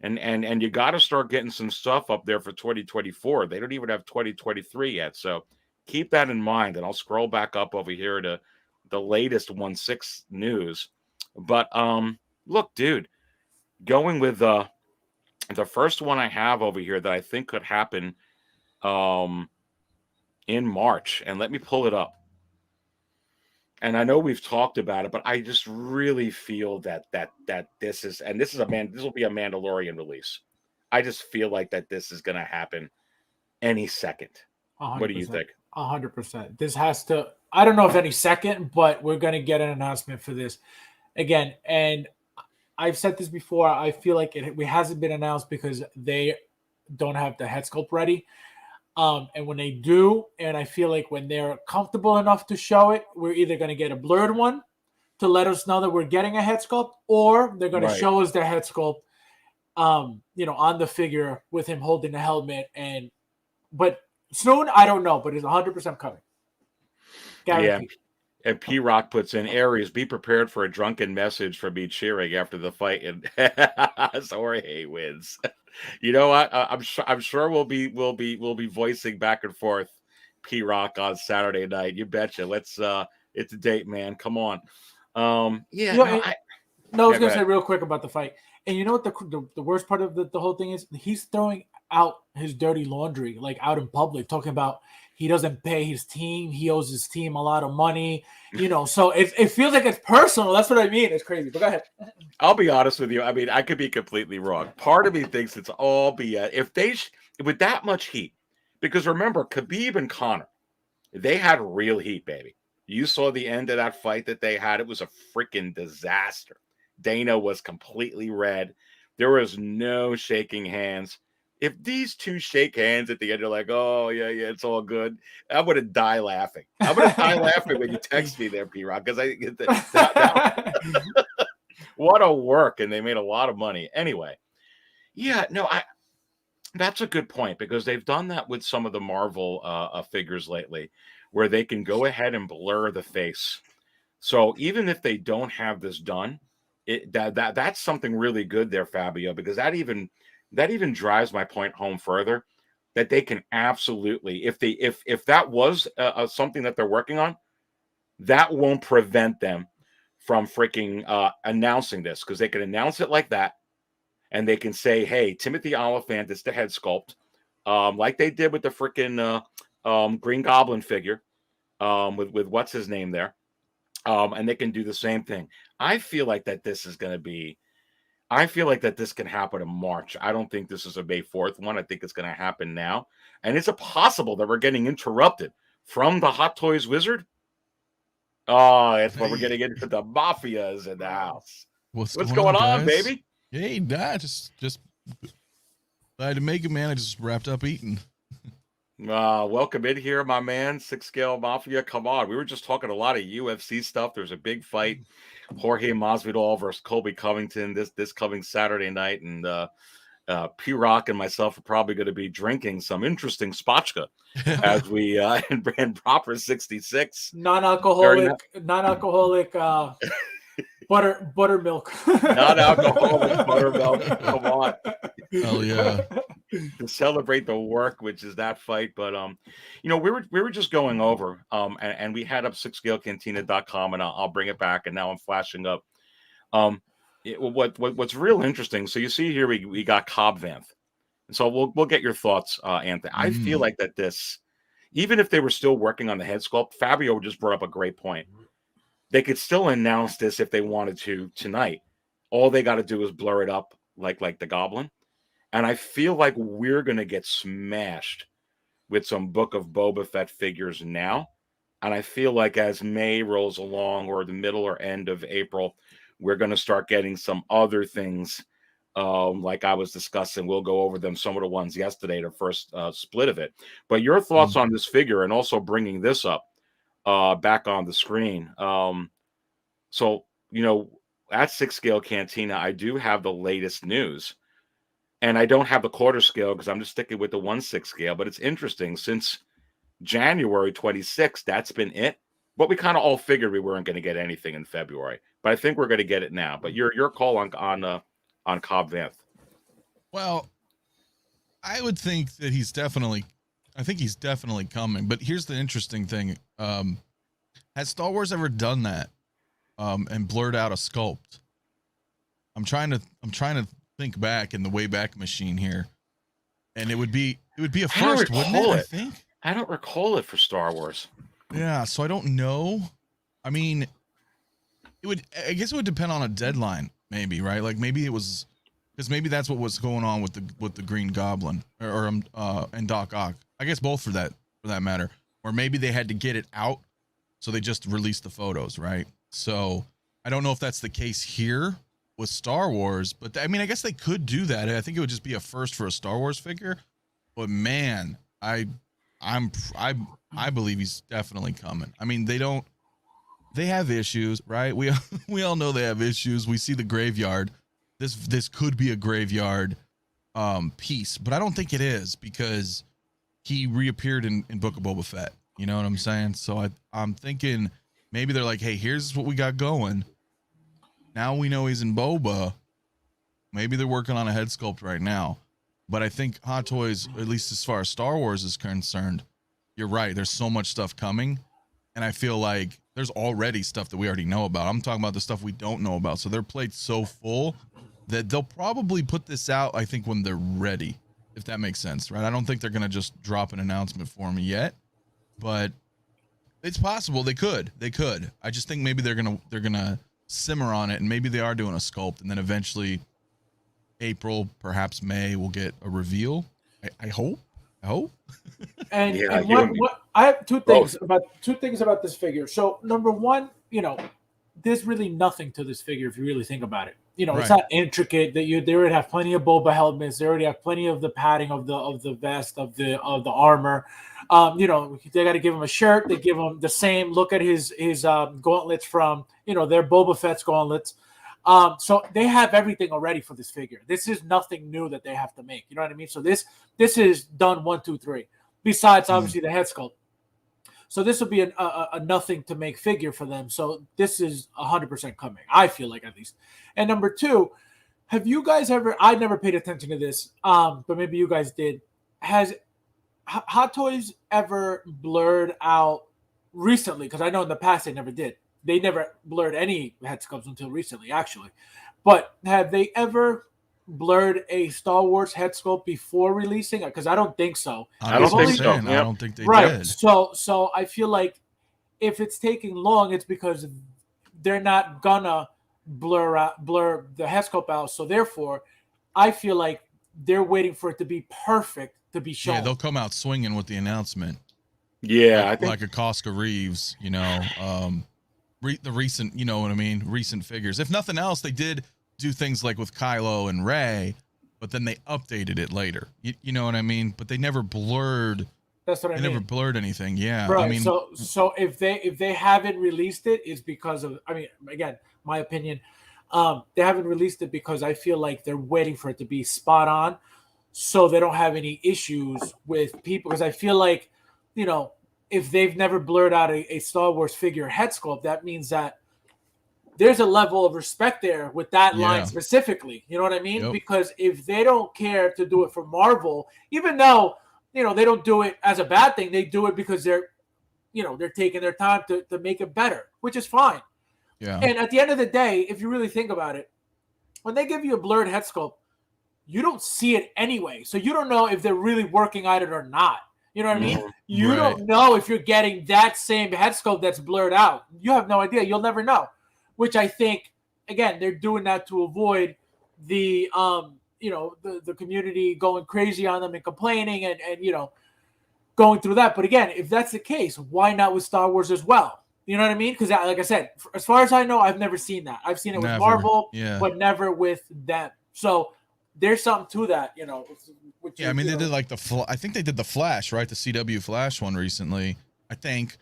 And you got to start getting some stuff up there for 2024. They don't even have 2023 yet. So keep that in mind. And I'll scroll back up over here to the latest 1/6 news. But look, dude, going with the first one I have over here that I think could happen in March. And let me pull it up. And I know we've talked about it, but I just really feel that this is, and this will be a Mandalorian release. I just feel like that this is going to happen any second. 100%. What do you think? 100%. This has to. I don't know if any second, but we're going to get an announcement for this again. And I've said this before. I feel like it hasn't been announced because they don't have the head sculpt ready. And when they do, and I feel like when they're comfortable enough to show it, we're either going to get a blurred one to let us know that we're getting a head sculpt, or they're going to show us their head sculpt, you know, on the figure with him holding the helmet. But soon, I don't know, but it's 100% coming. Guaranteed. Yeah. And P Rock puts in, Aries, be prepared for a drunken message from me cheering after the fight, and Jorge wins. You know what? I'm sure we'll be voicing back and forth P Rock on Saturday night. You betcha. Let's it's a date, man. Come on. I was gonna say real quick about the fight. And you know what the worst part of the whole thing is? He's throwing out his dirty laundry like out in public, talking about he doesn't pay his team, he owes his team a lot of money, you know. So it feels like it's personal. That's what I mean. It's crazy. But go ahead. I'll be honest with you. I mean, I could be completely wrong. Part of me thinks it's all BS. If they with that much heat, because remember, Khabib and Conor, they had real heat, baby. You saw the end of that fight that they had. It was a freaking disaster. Dana was completely red. There was no shaking hands. If these two shake hands at the end, you're like, oh, yeah, it's all good. I'm going to die laughing. I'm going to die laughing when you text me there, P-Rock, because I get that. What a work, and they made a lot of money. Anyway, yeah, no, that's a good point, because they've done that with some of the Marvel figures lately, where they can go ahead and blur the face. So even if they don't have this done, that's something really good there, Fabio, because that even drives my point home further, that they can absolutely, if that was something that they're working on, that won't prevent them from freaking announcing this, because they can announce it like that, and they can say, hey, Timothy Oliphant is the head sculpt, like they did with the freaking Green Goblin figure, with what's his name there, and they can do the same thing. I feel like that this is going to be, I feel like that this can happen in March. I don't think this is a May 4th one. I think it's going to happen now. And is it possible that we're getting interrupted from the Hot Toys Wizard? Oh, that's what we're getting into. The Mafia's in the house. What's going on, baby? Hey, nah, just by the Mega Man, I just wrapped up eating. Welcome in here, my man. Sixth Scale Mafia. Come on. We were just talking a lot of UFC stuff. There's a big fight. Jorge Masvidal versus Colby Covington this coming Saturday night. And P-Rock and myself are probably going to be drinking some interesting spotchka as we in proper 66. Non-alcoholic buttermilk. Non-alcoholic buttermilk. Come on. Hell yeah. To celebrate the work, which is that fight. But we were just going over and we had up sixthscalecantina.com, and I'll bring it back, and now I'm flashing up what's real interesting. So you see here we got Cobb Vanth, and so we'll get your thoughts, Anthony. I feel like that this, even if they were still working on the head sculpt, Fabio just brought up a great point. They could still announce this if they wanted to tonight. All they got to do is blur it up like the Goblin. And I feel like we're going to get smashed with some Book of Boba Fett figures now. And I feel like as May rolls along, or the middle or end of April, we're going to start getting some other things like I was discussing. We'll go over them, some of the ones yesterday, the first split of it. But your thoughts on this figure, and also bringing this up back on the screen. So, at Sixth Scale Cantina, I do have the latest news. And I don't have the quarter scale because I'm just sticking with the 1/6 scale. But it's interesting, since January 26th, that's been it. But we kind of all figured we weren't going to get anything in February. But I think we're going to get it now. But your call on Cobb Vanth. Well, I would think that he's definitely coming. But here's the interesting thing: has Star Wars ever done that and blurred out a sculpt? I'm trying to think back in the Wayback Machine here, and it would be a first, wouldn't it? I think I don't recall it for Star Wars. Yeah, so I don't know. I mean, I guess it would depend on a deadline, maybe, right? Like maybe it was, because maybe that's what was going on with the Green Goblin and Doc Ock. I guess both for that matter. Or maybe they had to get it out, so they just released the photos, right? So I don't know if that's the case here with Star Wars, but I mean, I guess they could do that. I think it would just be a first for a Star Wars figure. But man, I believe he's definitely coming. I mean, they have issues, right? We all know they have issues. We see the graveyard. This could be a graveyard piece, but I don't think it is, because he reappeared in Book of Boba Fett. You know what I'm saying? So I'm thinking maybe they're like, hey, here's what we got going. Now we know he's in Boba. Maybe they're working on a head sculpt right now. But I think Hot Toys, at least as far as Star Wars is concerned, you're right. There's so much stuff coming. And I feel like there's already stuff that we already know about. I'm talking about the stuff we don't know about. So their plate's so full that they'll probably put this out, I think, when they're ready, if that makes sense, right? I don't think they're going to just drop an announcement for me yet. But it's possible they could. I just think maybe they're gonna simmer on it, and maybe they are doing a sculpt, and then eventually April, perhaps May, we'll get a reveal. I hope. And, Yeah, and what I have two things about this figure. So number one, there's really nothing to this figure if you really think about it. It's not intricate. They already have plenty of Boba helmets. They already have plenty of the padding of the vest of the armor. They got to give him a shirt. They give him the same. Look at his gauntlets from their Boba Fett's gauntlets. So they have everything already for this figure. This is nothing new that they have to make. You know what I mean? So this is done 1, 2, 3. Besides, obviously, the head sculpt. So this will be a nothing to make figure for them. So this is 100% coming. I feel like, at least. And number two, have you guys ever? I never paid attention to this, but maybe you guys did. Has Hot Toys ever blurred out recently? Because I know in the past they never did. They never blurred any head sculpts until recently, actually. But have they ever blurred a Star Wars head sculpt before releasing it? Because I don't think so. I don't think so. I don't think they right. did. So I feel like if it's taking long, it's because they're not gonna blur the head sculpt out. So therefore, I feel like they're waiting for it to be perfect to be shown. Yeah, they'll come out swinging with the announcement. Yeah, I think like a Costco Reeves, the recent, you know what I mean, recent figures. If nothing else, they did do things like with Kylo and Rey, but then they updated it later. You know what I mean? But they never blurred That's what I They mean. never blurred anything. Yeah. Right. I mean, So if they haven't released it, it's because of, I mean, again, my opinion, they haven't released it because I feel like they're waiting for it to be spot on, so they don't have any issues with people. Because I feel like, you know, if they've never blurred out a Star Wars figure head sculpt, that means that there's a level of respect there with that line Yeah. specifically. You know what I mean? Yep. Because if they don't care to do it for Marvel, even though, you know, they don't do it as a bad thing, they do it because they're, you know, they're taking their time to make it better, which is fine. yeah. And at the end of the day, if you really think about it, when they give you a blurred head sculpt, you don't see it anyway. So you don't know if they're really working on it or not. You know what I mean? You Right. don't know if you're getting that same head sculpt that's blurred out. You have no idea. You'll never know. Which I think, again, they're doing that to avoid the you know, the community going crazy on them and complaining and you know, going through that. But again, if that's the case, why not with Star Wars as well? You know what I mean? Because like I said, as far as I know, I've never seen that. I've seen it with Never. Marvel, Yeah. but never with them. So there's something to that, you know. Which Yeah, I is, mean, you they know, did like I think they did the Flash, right? The CW Flash one recently. I think.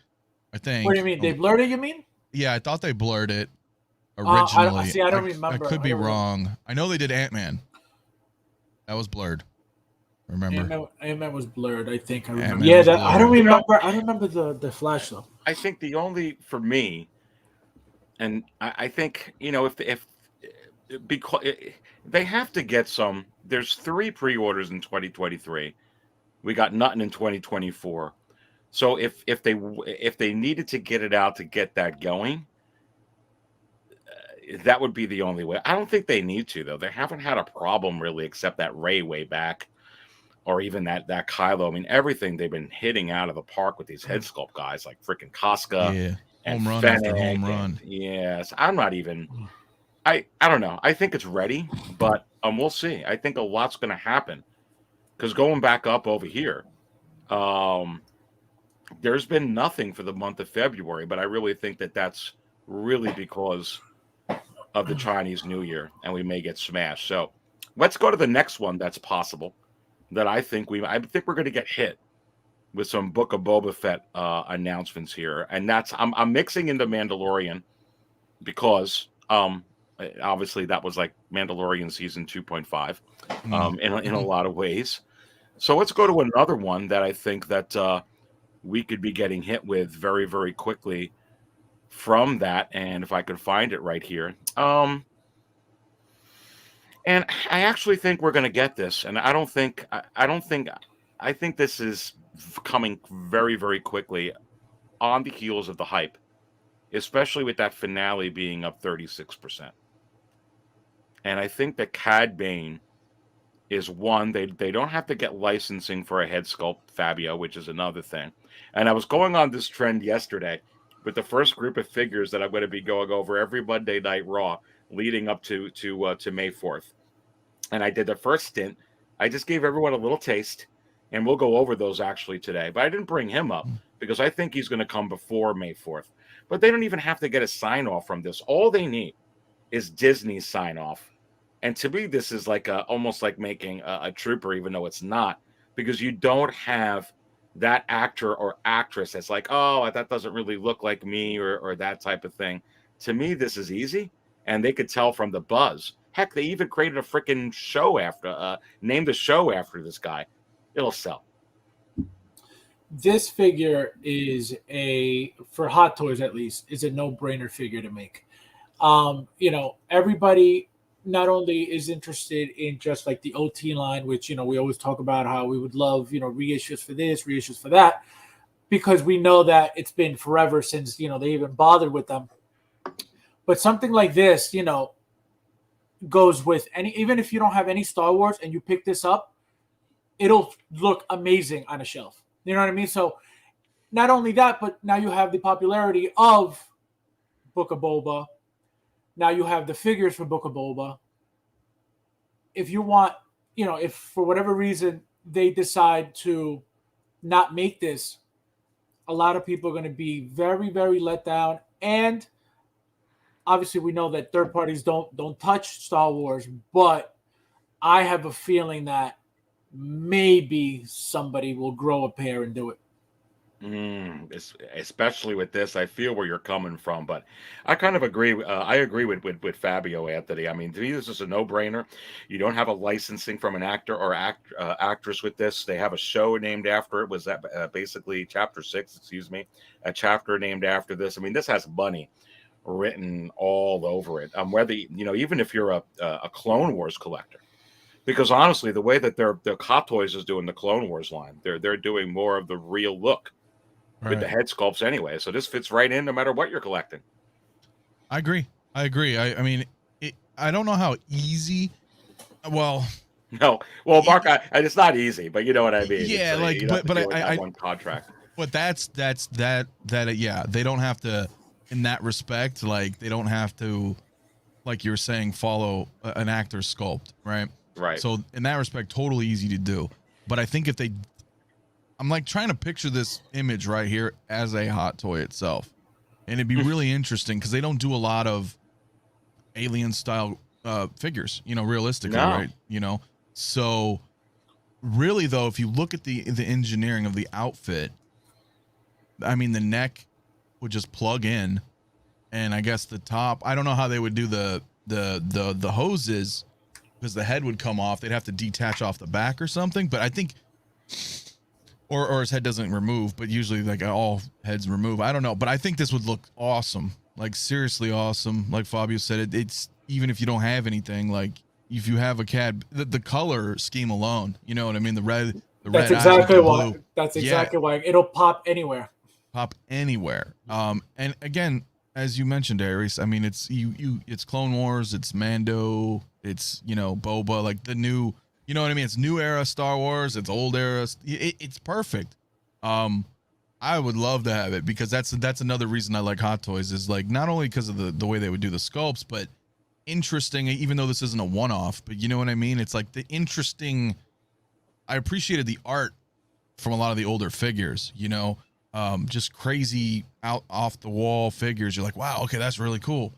What do you mean? They Oh, blurred it, you mean? yeah, I thought they blurred it I originally. don't remember. I could I be don't remember. wrong. I know they did Ant-Man. That was blurred. Remember? Ant-Man was blurred, I think. I remember. Ant-Man Yeah, was I don't blurred. remember. I don't remember the Flash though. I think the only for me, and I think, you know, if because they have to get some. There's 3 pre-orders in 2023. We got nothing in 2024. So if they needed to get it out to get that going, that would be the only way. I don't think they need to, though. They haven't had a problem really, except that Rey way back, or even that Kylo. I mean, everything they've been hitting out of the park with these head sculpt guys, like freaking Casca. Yeah. And Home run after Fennec home run. yes, I'm not even. I don't know. I think it's ready, but we'll see. I think a lot's going to happen because going back up over here, there's been nothing for the month of February, but I really think that that's really because of the Chinese New Year, and we may get smashed. So let's go to the next one that's possible. That I think we're going to get hit with some Book of Boba Fett announcements here, and that's I'm mixing into Mandalorian because obviously that was like Mandalorian season 2.5 in a lot of ways. So let's go to another one that I think that we could be getting hit with very, very quickly from that, and if I could find it right here. And I actually think we're going to get this, and I think this is coming very, very quickly on the heels of the hype, especially with that finale being up 36%. And I think that Cad Bane is one. They don't have to get licensing for a head sculpt, Fabio, which is another thing. And I was going on this trend yesterday with the first group of figures that I'm going to be going over every Monday Night Raw leading up to May 4th. And I did the first stint. I just gave everyone a little taste, and we'll go over those actually today. But I didn't bring him up because I think he's going to come before May 4th. But they don't even have to get a sign-off from this. All they need is Disney's sign-off. And to me, this is like almost like making a trooper, even though it's not, because you don't have that actor or actress that's like, oh, that doesn't really look like me or that type of thing. To me, this is easy, and they could tell from the buzz. Heck, they even created a freaking show named the show after this guy. It'll sell. This figure is for Hot Toys at least, is a no-brainer figure to make. You know, everybody not only is interested in just like the OT line, which, you know, we always talk about how we would love, you know, reissues for this, reissues for that, because we know that it's been forever since, you know, they even bothered with them. But something like this, you know, goes with even if you don't have any Star Wars and you pick this up, it'll look amazing on a shelf. You know what I mean? So not only that, but now you have the popularity of Book of Boba. Now you have the figures for Book of Boba. If you want, you know, if for whatever reason they decide to not make this, a lot of people are going to be very, very let down. And obviously we know that third parties don't touch Star Wars, but I have a feeling that maybe somebody will grow a pair and do it. Especially with this, I feel where you're coming from, but I kind of agree. I agree with Fabio, Anthony. I mean, to me, this is a no-brainer. You don't have a licensing from an actor or actress with this. They have a show named after it. Was that basically Chapter 6? Excuse me, a chapter named after this. I mean, this has money written all over it. Whether even if you're a Clone Wars collector. Because honestly, the way that their Hot Toys is doing the Clone Wars line, they're doing more of the real look with the head sculpts anyway. So this fits right in no matter what you're collecting. I agree. I mean, I don't know how easy. Well, no. Well, Mark, it's not easy, but you know what I mean. Yeah, I one contract. But that's yeah. They don't have to, in that respect. Like they don't have to, like you were saying, follow an actor's sculpt, right? Right. So in that respect, totally easy to do. But I think if they, I'm like trying to picture this image right here as a hot toy itself. And it'd be really interesting because they don't do a lot of alien style figures, realistically, right? So really though, if you look at the engineering of the outfit, I mean, the neck would just plug in, and I guess the top, I don't know how they would do the hoses, because the head would come off. They'd have to detach off the back or something. But I think, or his head doesn't remove, but usually like all heads remove. I don't know, but I think this would look awesome, like seriously awesome. Like Fabio said, it's even if you don't have anything, like if you have a CAD, the color scheme alone, you know what I mean? The red. That's exactly why. That's exactly why it'll pop anywhere. Pop anywhere. And again, as you mentioned, Aries, I mean, it's it's Clone Wars, it's Mando, it's Boba, like the new, you know what I mean? It's new era Star Wars, it's old era. It's perfect. I would love to have it because that's another reason I like Hot Toys is like not only because of the way they would do the sculpts, but interesting. Even though this isn't a one-off, but you know what I mean? It's like the interesting. I appreciated the art from a lot of the older figures. Just crazy off the wall figures. You're like, wow, okay, that's really cool.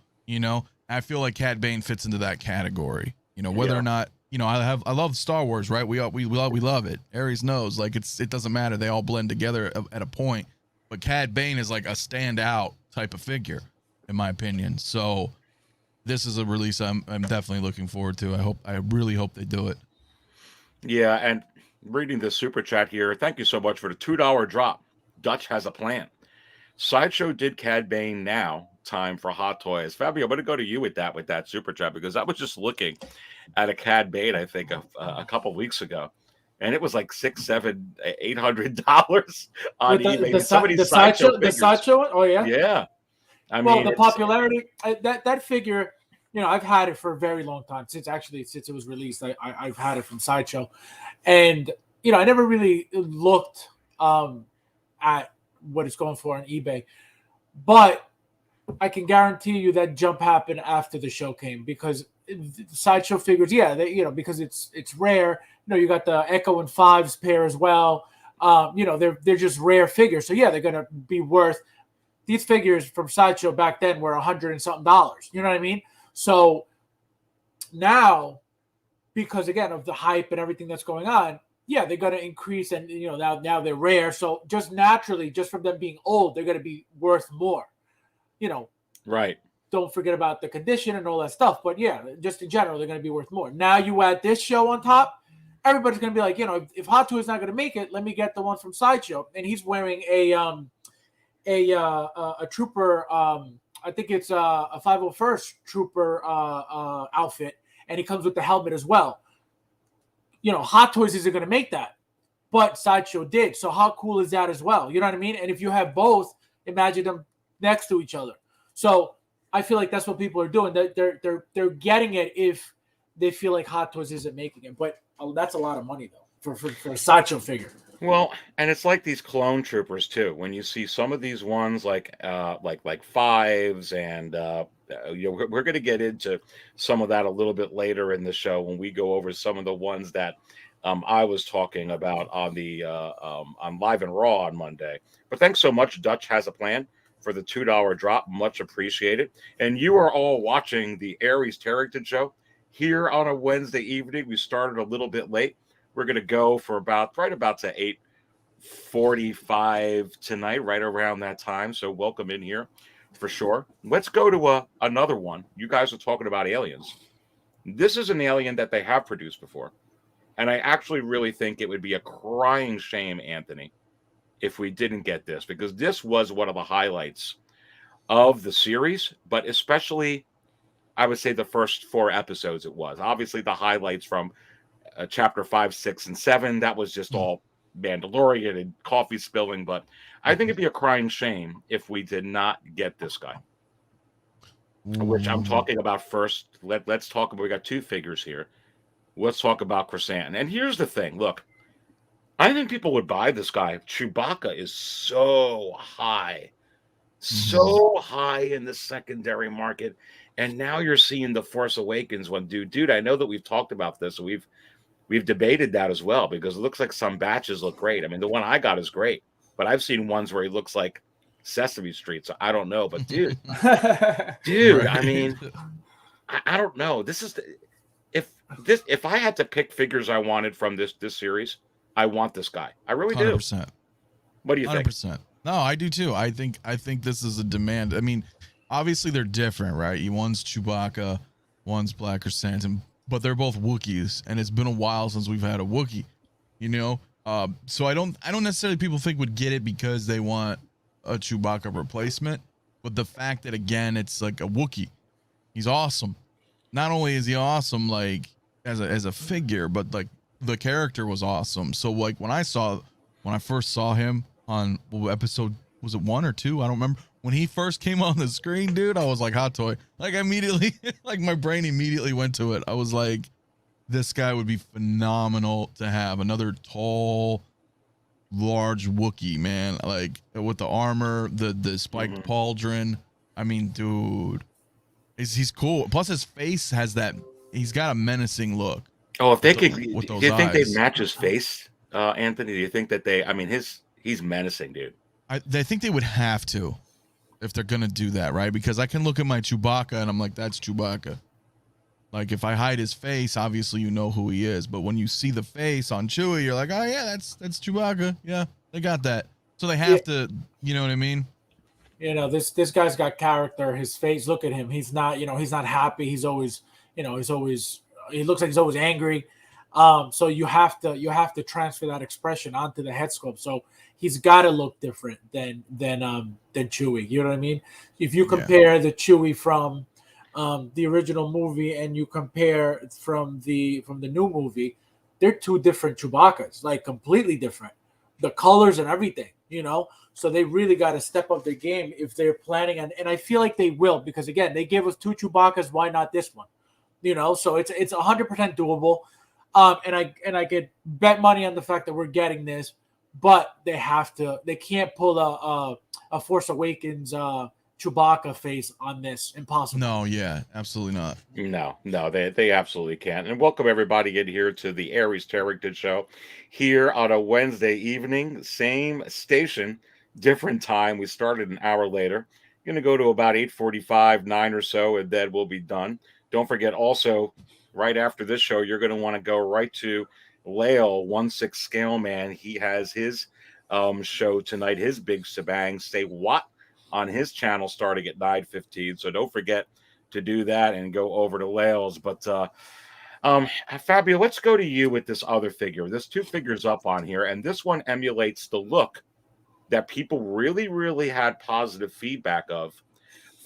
I feel like Cad Bane fits into that category. Whether or not, I love Star Wars, right? We love it. Aries knows, like it doesn't matter. They all blend together at a point. But Cad Bane is like a standout type of figure, in my opinion. So this is a release I'm definitely looking forward to. I really hope they do it. Yeah, and reading the super chat here, thank you so much for the $2 drop. Dutch has a plan. Sideshow did Cad Bane now. Time for Hot Toys. Fabio, I'm going to go to you with that super chat because I was just looking at a Cad Bane, I think, a couple of weeks ago, and it was like $600, $700, $800 on eBay. The Sideshow one? Oh, yeah? Yeah. I mean, the popularity, that figure, I've had it for a very long time, since it was released. I've had it from Sideshow. And, I never really looked at what it's going for on eBay. But I can guarantee you that jump happened after the show came because the Sideshow figures, because it's rare. You got the Echo and Fives pair as well. They're just rare figures. So yeah, they're gonna be worth. These figures from Sideshow back then were $100 and something. You know what I mean? So now, because again of the hype and everything that's going on, yeah, they're gonna increase, and now they're rare. So just naturally, just from them being old, they're gonna be worth more. Right. Don't forget about the condition and all that stuff. But yeah, just in general, they're going to be worth more. Now you add this show on top, everybody's going to be like, if Hot Toys is not going to make it, let me get the one from Sideshow. And he's wearing a trooper. I think it's a 501st trooper outfit, and he comes with the helmet as well. Hot Toys isn't going to make that, but Sideshow did. So how cool is that as well? You know what I mean? And if you have both, imagine them next to each other. So I feel like that's what people are doing. They're getting it if they feel like Hot Toys isn't making it. But that's a lot of money though for a Sideshow figure. Well, and it's like these clone troopers too. When you see some of these ones like Fives, and we're going to get into some of that a little bit later in the show when we go over some of the ones that I was talking about on the on Live and Raw on Monday. But thanks so much. Dutch has a plan for the $2 drop. Much appreciated. And you are all watching the Aries Terrington Show here on a Wednesday evening. We started a little bit late, we're going to go for right about to 8:45 tonight, right around that time. So welcome in here for sure. Let's go to another one. You guys are talking about aliens. This is an alien that they have produced before. And I actually really think it would be a crying shame, Anthony, if we didn't get this, because this was one of the highlights of the series, but especially, I would say, the first 4 episodes it was. Obviously, the highlights from chapter 5, 6, and 7, that was just all Mandalorian and coffee spilling, but I think it'd be a crying shame if we did not get this guy, which I'm talking about first. Let's talk about, we got 2 figures here. Let's talk about Chrysanthemum. And here's the thing. Look, I think people would buy this guy. Chewbacca is so high in the secondary market. And now you're seeing The Force Awakens one. Dude, I know that we've talked about this. We've debated that as well, because it looks like some batches look great. I mean, the one I got is great, but I've seen ones where he looks like Sesame Street. So I don't know. But dude, Right. I mean, I don't know. If I had to pick figures I wanted from this series, I want this guy. I really do. 100%. What do you think? 100%. No, I do too. I think this is a demand. I mean, obviously they're different, right? One's Chewbacca, one's Black Chrysanthemum, but they're both Wookiees, and it's been a while since we've had a Wookiee, you know? So I don't necessarily people think would get it because they want a Chewbacca replacement, but the fact that, again, it's like a Wookiee, he's awesome. Not only is he awesome, like, as a figure, but like the character was awesome. So like when I first saw him on episode, was it 1 or 2? I don't remember. When he first came on the screen, dude, I was like, hot toy. Like immediately, like my brain immediately went to it. I was like, this guy would be phenomenal to have. Another tall, large Wookiee, man. Like with the armor, the spiked pauldron. I mean, dude, he's cool. Plus his face has that, he's got a menacing look. Oh, if they could, with do those you think they'd eyes. match his face, Anthony? Do you think that I mean, he's menacing, dude. I think they would have to, if they're gonna do that, right? Because I can look at my Chewbacca and I'm like, that's Chewbacca. Like if I hide his face, obviously you know who he is. But when you see the face on Chewie, you're like, oh yeah, that's Chewbacca. Yeah, they got that. So they have to, you know what I mean? You know, this guy's got character. His face, look at him. He's not, he's not happy. He looks like he's always angry. So you have to transfer that expression onto the head sculpt. So he's got to look different than Chewie. You know what I mean? If you compare the Chewie from the original movie and you compare from the new movie, they're 2 different Chewbaccas, like completely different. The colors and everything, So they really got to step up their game if they're planning on, and I feel like they will, because again, they gave us 2 Chewbaccas. Why not this one? So it's 100% doable. And I could bet money on the fact that we're getting this, but they can't pull a Force Awakens Chewbacca face on this. Impossible. No, yeah, absolutely not. No, they absolutely can't. And welcome everybody in here to the Aries Terrington Show here on a Wednesday evening, same station, different time. We started an hour later. Going to go to about 8:45, 9 or so, and then we'll be done. Don't forget also, right after this show, you're going to want to go right to Lael, Sixth Scale Man. He has his show tonight, his big shebang, Say What, on his channel starting at 9:15. So don't forget to do that and go over to Lael's. But Fabio, let's go to you with this other figure. There's 2 figures up on here, and this one emulates the look that people really, really had positive feedback of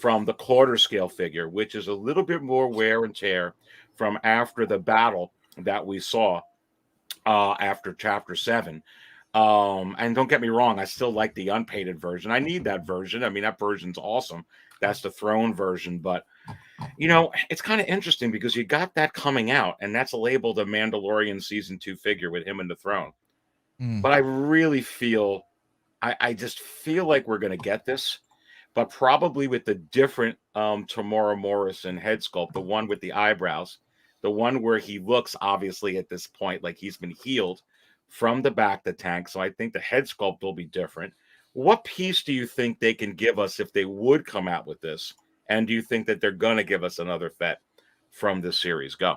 from the quarter scale figure, which is a little bit more wear and tear from after the battle that we saw after chapter 7. And don't get me wrong, I still like the unpainted version. I need that version. I mean, that version's awesome. That's the throne version. But, it's kind of interesting because you got that coming out, and that's labeled a Mandalorian Season 2 figure with him in the throne. But I really feel, I just feel like we're going to get this, but probably with the different Tamora Morrison head sculpt, the one with the eyebrows, the one where he looks obviously at this point like he's been healed from the back the tank. So I think the head sculpt will be different. What piece do you think they can give us if they would come out with this? And do you think that they're going to give us another Fett from this series? Go.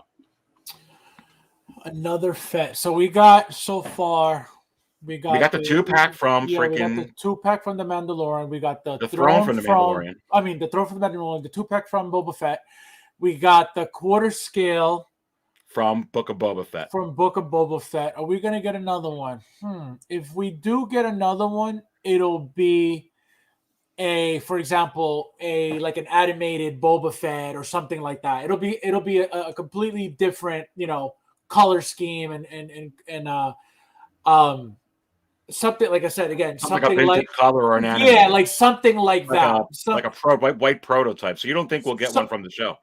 Another Fett. So we got so far. We got the 2-pack from we got the freaking 2-pack from the Mandalorian. We got the throne from the Mandalorian. The throne from the Mandalorian. The 2-pack from Boba Fett. We got the quarter scale from Book of Boba Fett. From Book of Boba Fett. Are we gonna get another one? If we do get another one, it'll be for example, like an animated Boba Fett or something like that. It'll be a completely different, color scheme and something, like I said again, something like a color or an anime. Yeah, like something like that. Like a white prototype. So you don't think we'll get one from the show?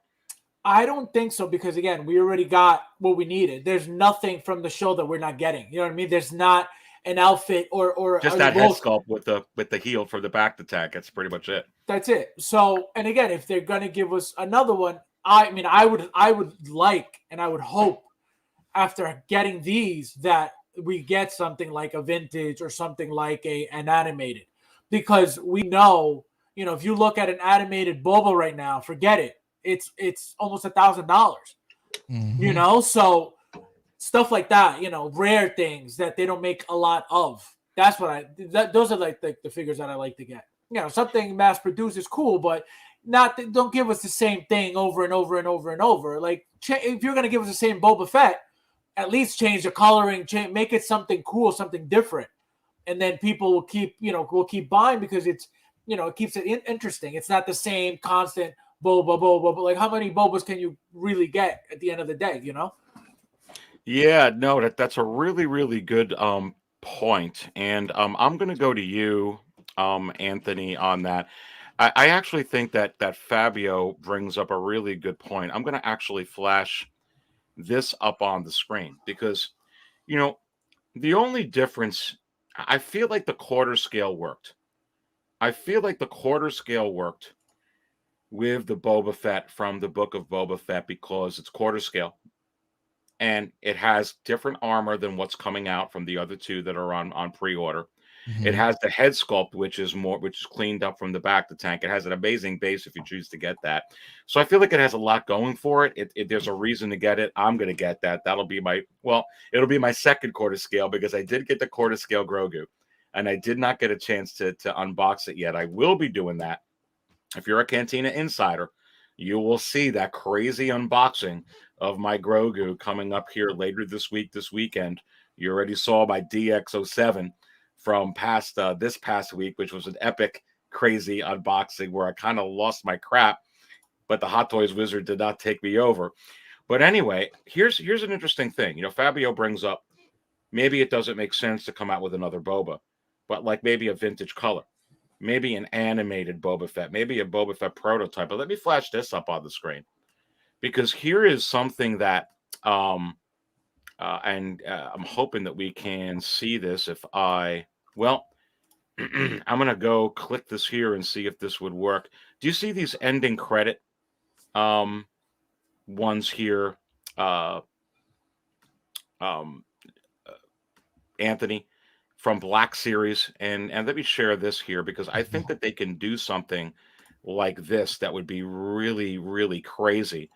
I don't think so, because again, we already got what we needed. There's nothing from the show that we're not getting. You know what I mean? There's not an outfit or just that head sculpt with the heel for the back attack. That's pretty much it. That's it. So, and again, if they're gonna give us another one, I would like, and I would hope after getting these that we get something like a vintage or something like an animated, because we know, if you look at an animated Boba right now, forget it. It's almost $1,000. So stuff like that, rare things that they don't make a lot of. That's what those are like the figures that I like to get. Something mass produced is cool, but don't give us the same thing over and over and over and over. Like, if you're gonna give us the same Boba Fett, at least change the coloring, make it something cool, something different, and then people will keep buying, because it's it keeps it interesting. It's not the same constant Boba. Like, how many Bobas can you really get at the end of the day? Yeah, no, that's a really, really good point. And I'm going to go to you, Anthony, on that. I actually think that Fabio brings up a really good point. I'm going to actually flash this up on the screen, because, the only difference, I feel like the quarter scale worked. With the Boba Fett from the Book of Boba Fett, because it's quarter scale and it has different armor than what's coming out from the other two that are on pre-order. Mm-hmm. It has the head sculpt, which is cleaned up from the back of the tank. It has an amazing base if you choose to get that. So I feel like it has a lot going for it. There's a reason to get it. I'm going to get that. It'll be my second quarter scale, because I did get the quarter scale Grogu and I did not get a chance to unbox it yet. I will be doing that. If you're a Cantina insider, you will see that crazy unboxing of my Grogu coming up here later this weekend. You already saw my DX07 from this past week, which was an epic, crazy unboxing where I kind of lost my crap, but the Hot Toys wizard did not take me over. But anyway, here's an interesting thing. Fabio brings up, maybe it doesn't make sense to come out with another Boba, but like maybe a vintage color. Maybe an animated Boba Fett, maybe a Boba Fett prototype. But let me flash this up on the screen, because here is something that, I'm hoping that we can see this. I'm going to go click this here and see if this would work. Do you see these ending credit ones here, Anthony? From Black Series, and let me share this here, because I think that they can do something like this that would be really, really crazy,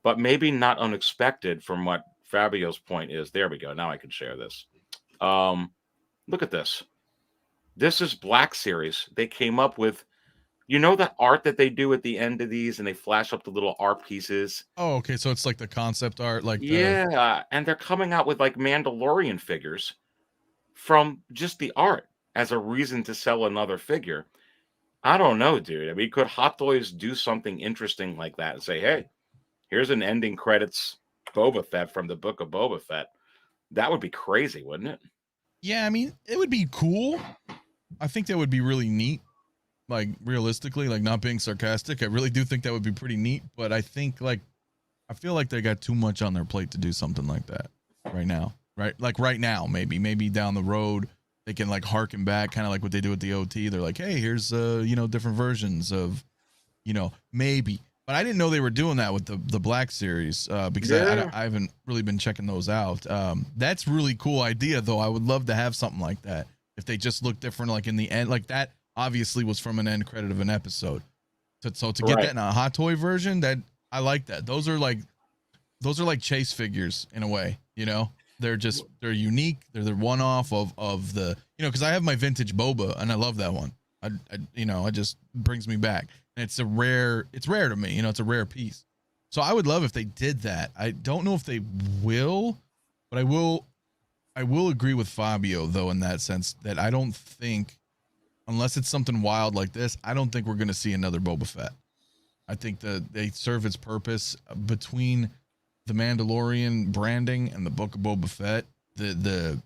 but maybe not unexpected from what Fabio's point is. There we go. Now I can share this. Look at this. This is Black Series. They came up with, that art that they do at the end of these, and they flash up the little art pieces. Oh, okay. So it's like the concept art, and they're coming out with like Mandalorian figures from just the art as a reason to sell another figure. I don't know, dude. I mean, could Hot Toys do something interesting like that and say, hey, here's an ending credits Boba Fett from the Book of Boba Fett? That would be crazy, wouldn't it? Yeah, I mean, it would be cool. I think that would be really neat. Like, realistically, like, not being sarcastic, I really do think that would be pretty neat. But I think, I feel like they got too much on their plate to do something like that right now. Right, like right now, maybe down the road they can harken back, kind of like what they do with the OT. They're like, hey, here's different versions of, maybe. But I didn't know they were doing that with the Black Series, because I haven't really been checking those out. That's really cool idea, though. I would love to have something like that if they just look different, like in the end. Like, that obviously was from an end credit of an episode. So to get that in a Hot Toy version, that I like that. Those are those are like chase figures in a way, you know. They're unique. They're the one off of the, you know, because I have my vintage Boba and I love that one. I you know, it just brings me back. And it's rare to me, you know, it's a rare piece. So I would love if they did that. I don't know if they will, but I will agree with Fabio though in that sense that I don't think, unless it's something wild like this, I don't think we're going to see another Boba Fett. I think that they serve its purpose between the Mandalorian branding and the Book of Boba Fett. The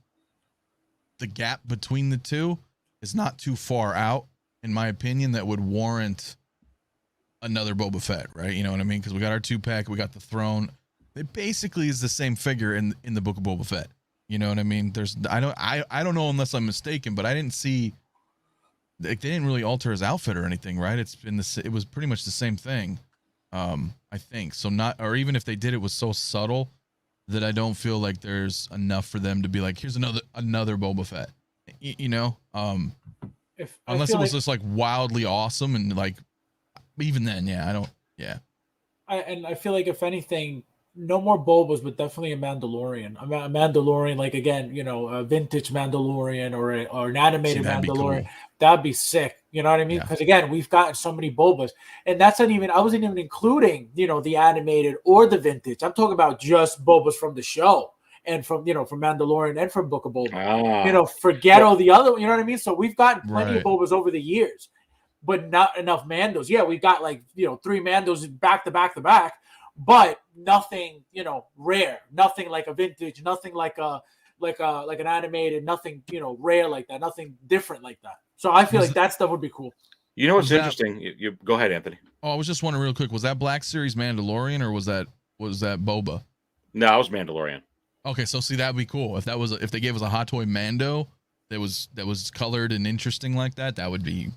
gap between the two is not too far out, in my opinion, that would warrant another Boba Fett, right? You know what I mean? Because we got our 2-pack, we got the throne. It basically is the same figure in the Book of Boba Fett. You know what I mean? I don't know unless I'm mistaken, but I didn't see, like, they didn't really alter his outfit or anything, right? It was pretty much the same thing. I think so. Not, or even if they did, it was so subtle that I don't feel like there's enough for them to be like, here's another Boba Fett, you know. Unless it was just like wildly awesome and like, even then, yeah, I don't, yeah. I feel like if anything, no more Bobas, but definitely a Mandalorian. A Mandalorian, like, again, you know, a vintage Mandalorian or an animated Mandalorian. Cool. That'd be sick. You know what I mean? Because again, we've gotten so many Bobas, and that's not even. I wasn't even including, you know, the animated or the vintage. I'm talking about just Bobas from the show and from, you know, from Mandalorian and from Book of Boba. You know, forget all the other. You know what I mean? So we've gotten plenty of Bobas over the years, but not enough Mandos. Yeah, we got, like, you know, 3 Mandos back to back to back. But nothing, you know, rare, nothing like a vintage, nothing like an animated, nothing, you know, rare like that, nothing different like that. So I feel like that stuff would be cool. You know what's interesting? You go ahead, Anthony. Oh, I was just wondering real quick, was that Black Series Mandalorian or was that Boba? No, it was Mandalorian. Okay, so see, that'd be cool if they gave us a Hot Toy Mando that was colored and interesting like that. That would be,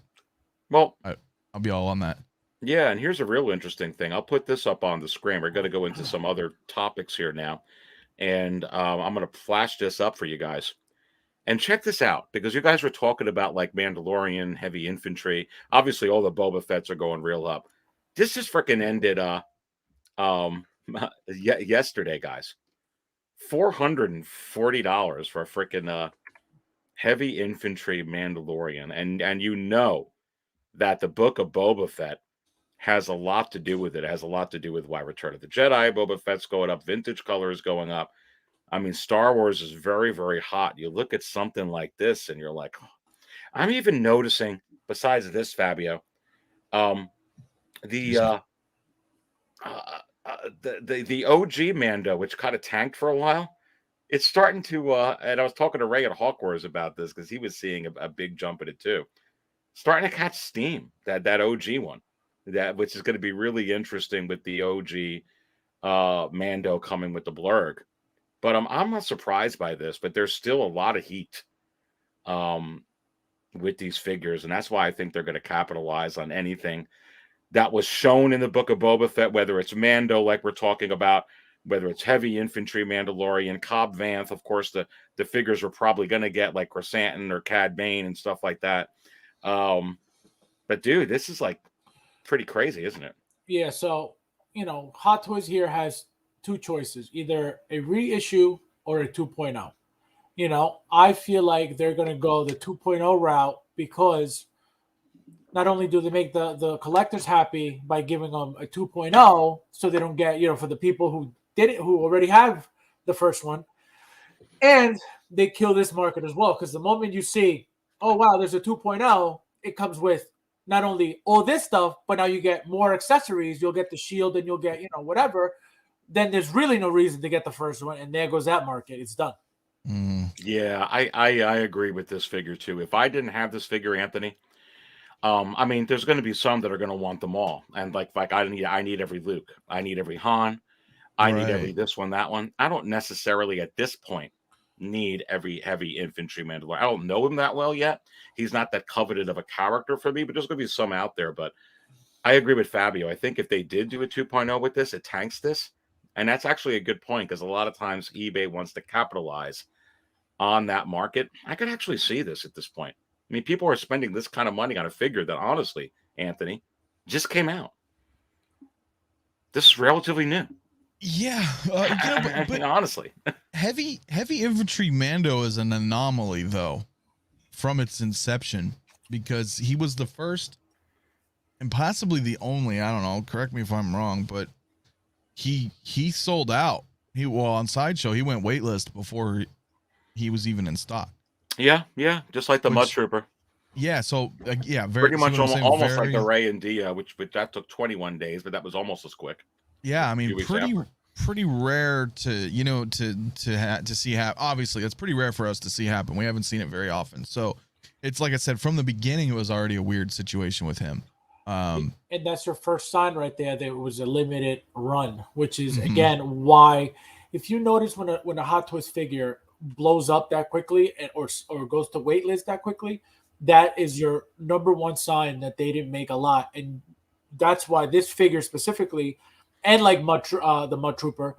well, I'll be all on that. Yeah, and here's a real interesting thing. I'll put this up on the screen. We're going to go into some other topics here now. And I'm going to flash this up for you guys. And check this out, because you guys were talking about, like, Mandalorian, heavy infantry. Obviously, all the Boba Fetts are going real up. This just freaking ended yesterday, guys. $440 for a freaking heavy infantry Mandalorian. And you know that the Book of Boba Fett has a lot to do with it. It has a lot to do with why Return of the Jedi, Boba Fett's going up, vintage color is going up. I mean, Star Wars is very, very hot. You look at something like this and you're like, oh. I'm even noticing, besides this, Fabio, the OG Mando, which kind of tanked for a while, it's starting to, and I was talking to Ray at Hawk Wars about this because he was seeing a big jump in it too. Starting to catch steam, that OG one. Which is going to be really interesting with the OG Mando coming with the blurg. But I'm not surprised by this, but there's still a lot of heat with these figures, and that's why I think they're going to capitalize on anything that was shown in the Book of Boba Fett, whether it's Mando, like we're talking about, whether it's heavy infantry Mandalorian, Cobb Vanth. Of course, the figures we're probably going to get, like Chrysanthemum or Cad Bane and stuff like that. But, dude, this is, like, pretty crazy, isn't it? Yeah, so, you know, Hot Toys here has 2 choices, either a reissue or a 2.0. You know, I feel like they're going to go the 2.0 route because not only do they make the collectors happy by giving them a 2.0 so they don't get, you know, for the people who already have the first one, and they kill this market as well, because the moment you see, oh, wow, there's a 2.0, it comes with not only all this stuff, but now you get more accessories. You'll get the shield and you'll get, you know, whatever. Then there's really no reason to get the first one. And there goes that market. It's done. Yeah, I agree with this figure too. If I didn't have this figure, Anthony, I mean, there's going to be some that are going to want them all. And like I need every Luke. I need every Han. I need every this one, that one. I don't necessarily at this point need every heavy infantry Mandalorian. I don't know him that well yet. He's not that coveted of a character for me, but there's going to be some out there. But I agree with Fabio. I think if they did do a 2.0 with this, it tanks this. And that's actually a good point, because a lot of times eBay wants to capitalize on that market. I could actually see this at this point. I mean, people are spending this kind of money on a figure that, honestly, Anthony, just came out. This is relatively new. Yeah, but Honestly. heavy infantry Mando is an anomaly though, from its inception, because he was the first and possibly the only. I don't know. Correct me if I'm wrong, but he sold out. On Sideshow he went waitlist before he was even in stock. Yeah, just like the Mud Which, Trooper. yeah, so very Pretty much almost like the very, Ray and Dia, which that took 21 days, but that was almost as quick. yeah, I A mean, few weeks after. pretty rare to to see happen. Obviously, it's pretty rare for us to see happen. We haven't seen it very often. So it's like I said from the beginning, it was already a weird situation with him. And that's your first sign right there that it was a limited run, which is Mhm. again why, if you notice when a Hot Toys figure blows up that quickly or goes to waitlist that quickly, that is your number one sign that they didn't make a lot, and that's why this figure specifically, and like the Mud Trooper,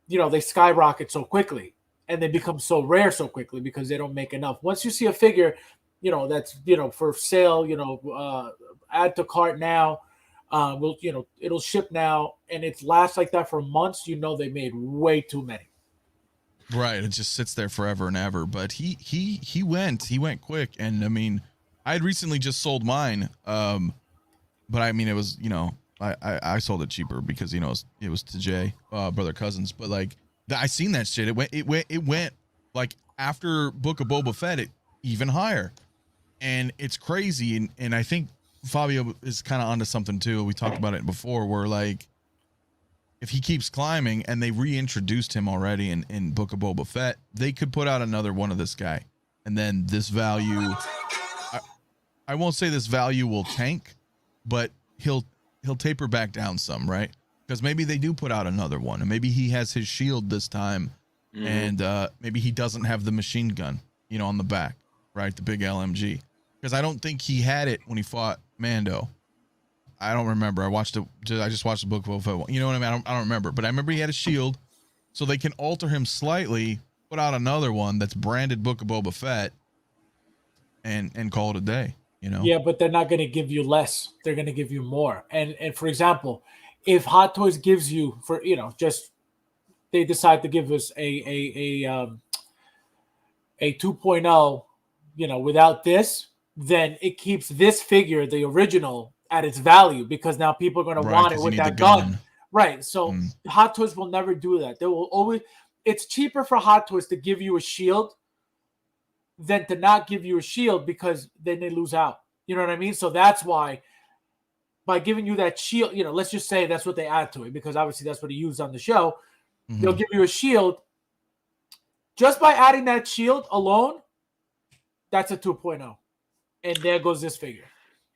they skyrocket so quickly and they become so rare so quickly because they don't make enough. Once you see a figure, that's for sale, add to cart now, it'll ship now, and it lasts like that for months. They made way too many. Right, it just sits there forever and ever. But he went quick, and I mean, I had recently just sold mine. But I mean, it was I sold it cheaper because it was to Jay, brother cousins. But like I seen that shit. It went like after Book of Boba Fett, it even higher, and it's crazy. And I think Fabio is kind of onto something too. We talked about it before, where like if he keeps climbing, and they reintroduced him already in Book of Boba Fett, they could put out another one of this guy, and then this value, I won't say this value will tank, but he'll taper back down some, right? Because maybe they do put out another one, and maybe he has his shield this time, and maybe he doesn't have the machine gun, on the back, right? The big LMG. Because I don't think he had it when he fought Mando. I don't remember. I just watched the Book of Boba Fett. You know what I mean? I don't remember, but I remember he had a shield, so they can alter him slightly, put out another one that's branded Book of Boba Fett, and call it a day. Yeah, but they're not going to give you less. They're going to give you more. And for example, if Hot Toys gives you just they decide to give us a 2.0, without this, then it keeps this figure, the original, at its value, because now people are going to want it with that gun. Right. So Hot Toys will never do that. They will always. It's cheaper for Hot Toys to give you a shield than to not give you a shield, because then they lose out. You know what I mean? So that's why, by giving you that shield, let's just say that's what they add to it, because obviously that's what he used on the show. They'll give you a shield. Just by adding that shield alone, that's a 2.0. And there goes this figure.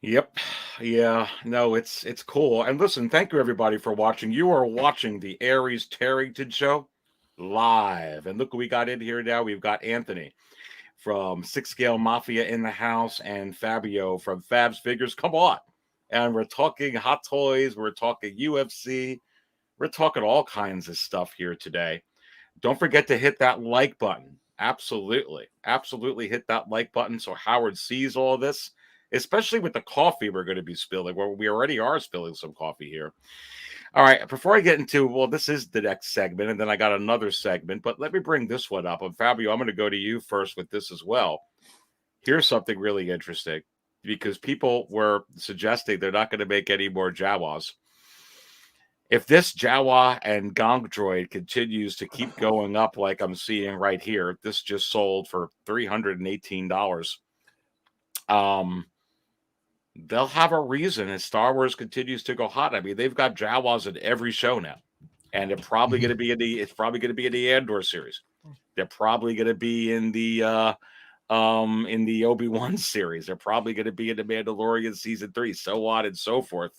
Yep. Yeah. No, it's cool. And listen, thank you everybody for watching. You are watching the Aries Terrington Show live. And look what we got in here now. We've got Anthony from Sixth Scale Mafia in the house, and Fabio from FabsFigures. Come on. And we're talking Hot Toys. We're talking UFC. We're talking all kinds of stuff here today. Don't forget to hit that like button. Absolutely. Absolutely hit that like button so Howard sees all this, especially with the coffee we're going to be spilling. Well, we already are spilling some coffee here. All right, before I get into, this is the next segment, and then I got another segment, but let me bring this one up. And Fabio, I'm going to go to you first with this as well. Here's something really interesting, because people were suggesting they're not going to make any more Jawas. If this Jawa and Gong Droid continues to keep going up like I'm seeing right here, this just sold for $318. They'll have a reason as Star Wars continues to go hot. I mean, they've got Jawas in every show now, and they're probably going to be in the Andor series. They're probably going to be in the Obi-Wan series. They're probably going to be in the Mandalorian season 3, so on and so forth.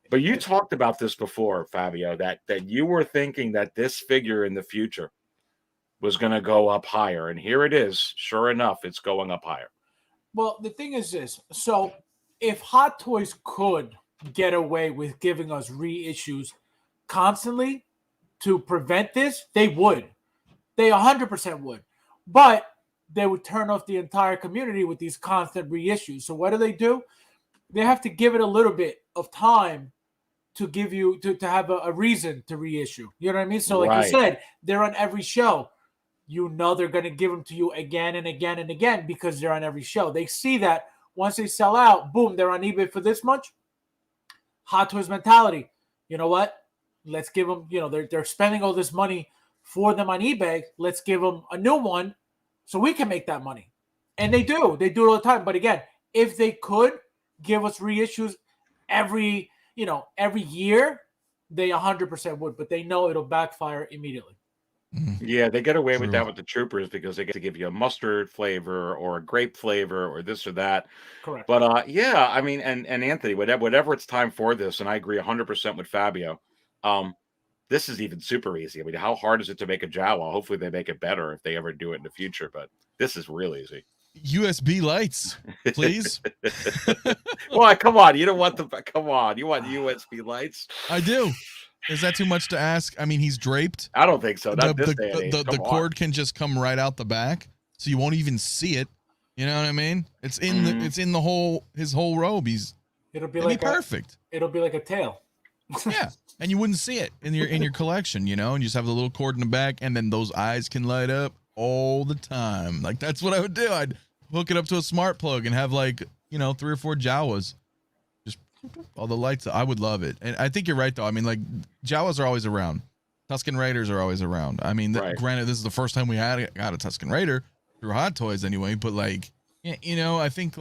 But you talked about this before, Fabio, that you were thinking that this figure in the future was going to go up higher, and here it is. Sure enough, it's going up higher. Well, the thing is this. So if Hot Toys could get away with giving us reissues constantly to prevent this, they would. They 100% would. But they would turn off the entire community with these constant reissues. So what do? They have to give it a little bit of time to give you to have a reason to reissue. You know what I mean? So like you Right. said, they're on every show. You know they're going to give them to you again and again and again because they're on every show. They see that once they sell out, boom, they're on eBay for this much. Hot Toys mentality. You know what? Let's give them, they're spending all this money for them on eBay. Let's give them a new one so we can make that money. And they do. They do it all the time. But again, if they could give us reissues every year, they 100% would. But they know it'll backfire immediately. Yeah, they get away with True. that with the troopers because they get to give you a mustard flavor or a grape flavor or this or that. Correct. But yeah, I mean, and Anthony, whatever it's time for this, and I agree 100% with Fabio. This is even super easy. I mean, how hard is it to make a Jawa? Hopefully, they make it better if they ever do it in the future. But this is real easy. USB lights, please. Well, come on, you don't want come on, you want USB lights? I do. Is that too much to ask? I mean, he's draped. I don't think so. Not this day and age. The Come on. cord can just come right out the back, so you won't even see it. You know what I mean? It's in his whole robe. It'll be like perfect. It'll be like a tail. Yeah, and you wouldn't see it in your collection, and you just have the little cord in the back, and then those eyes can light up all the time. Like that's what I would do. I'd hook it up to a smart plug and have 3 or 4 Jawas. Just all the lights. I would love it. And I think you're right though. I mean, like Jawas are always around. Tusken Raiders are always around. I mean, granted, this is the first time we got a Tusken Raider through Hot Toys anyway, but I think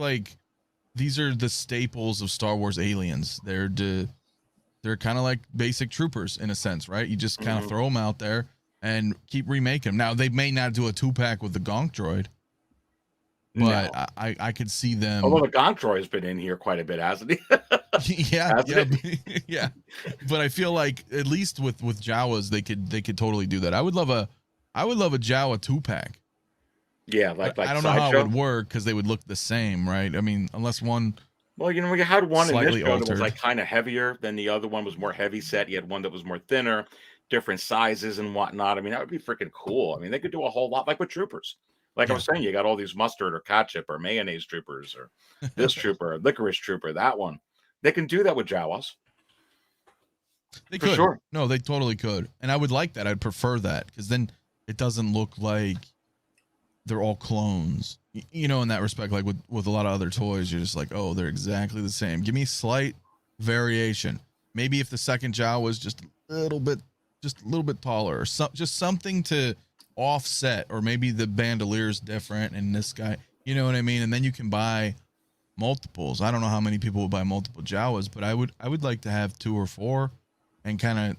these are the staples of Star Wars aliens. They're kind of like basic troopers in a sense, right? You just kind of throw them out there and keep remaking them. Now they may not do a 2-pack with the Gonk droid, but no. I could see them. Although the Gonk droid's been in here quite a bit, hasn't he? Yeah. But I feel like at least with Jawas, they could totally do that. I would love a Jawa 2-pack. Yeah, like I don't know how it would work because they would look the same, right? I mean, unless one. Well, we had one in this show that was altered. kind of heavier than the other one was more heavy set. You had one that was more thinner, different sizes and whatnot. I mean, that would be freaking cool. I mean, they could do a whole lot like with troopers. Like I was saying, you got all these mustard or ketchup or mayonnaise troopers or this trooper, licorice trooper, that one. They can do that with Jawas. They could. Sure. No, they totally could. And I would like that. I'd prefer that because then it doesn't look like they're all clones. In that respect, like with a lot of other toys, you're just like, oh, they're exactly the same. Give me slight variation. Maybe if the second Jawa was just a little bit taller or just something to offset, or maybe the bandelier's different and this guy, you know what I mean? And then you can buy multiples. I don't know how many people would buy multiple Jawas, but I would like to have 2 or 4 and kind of,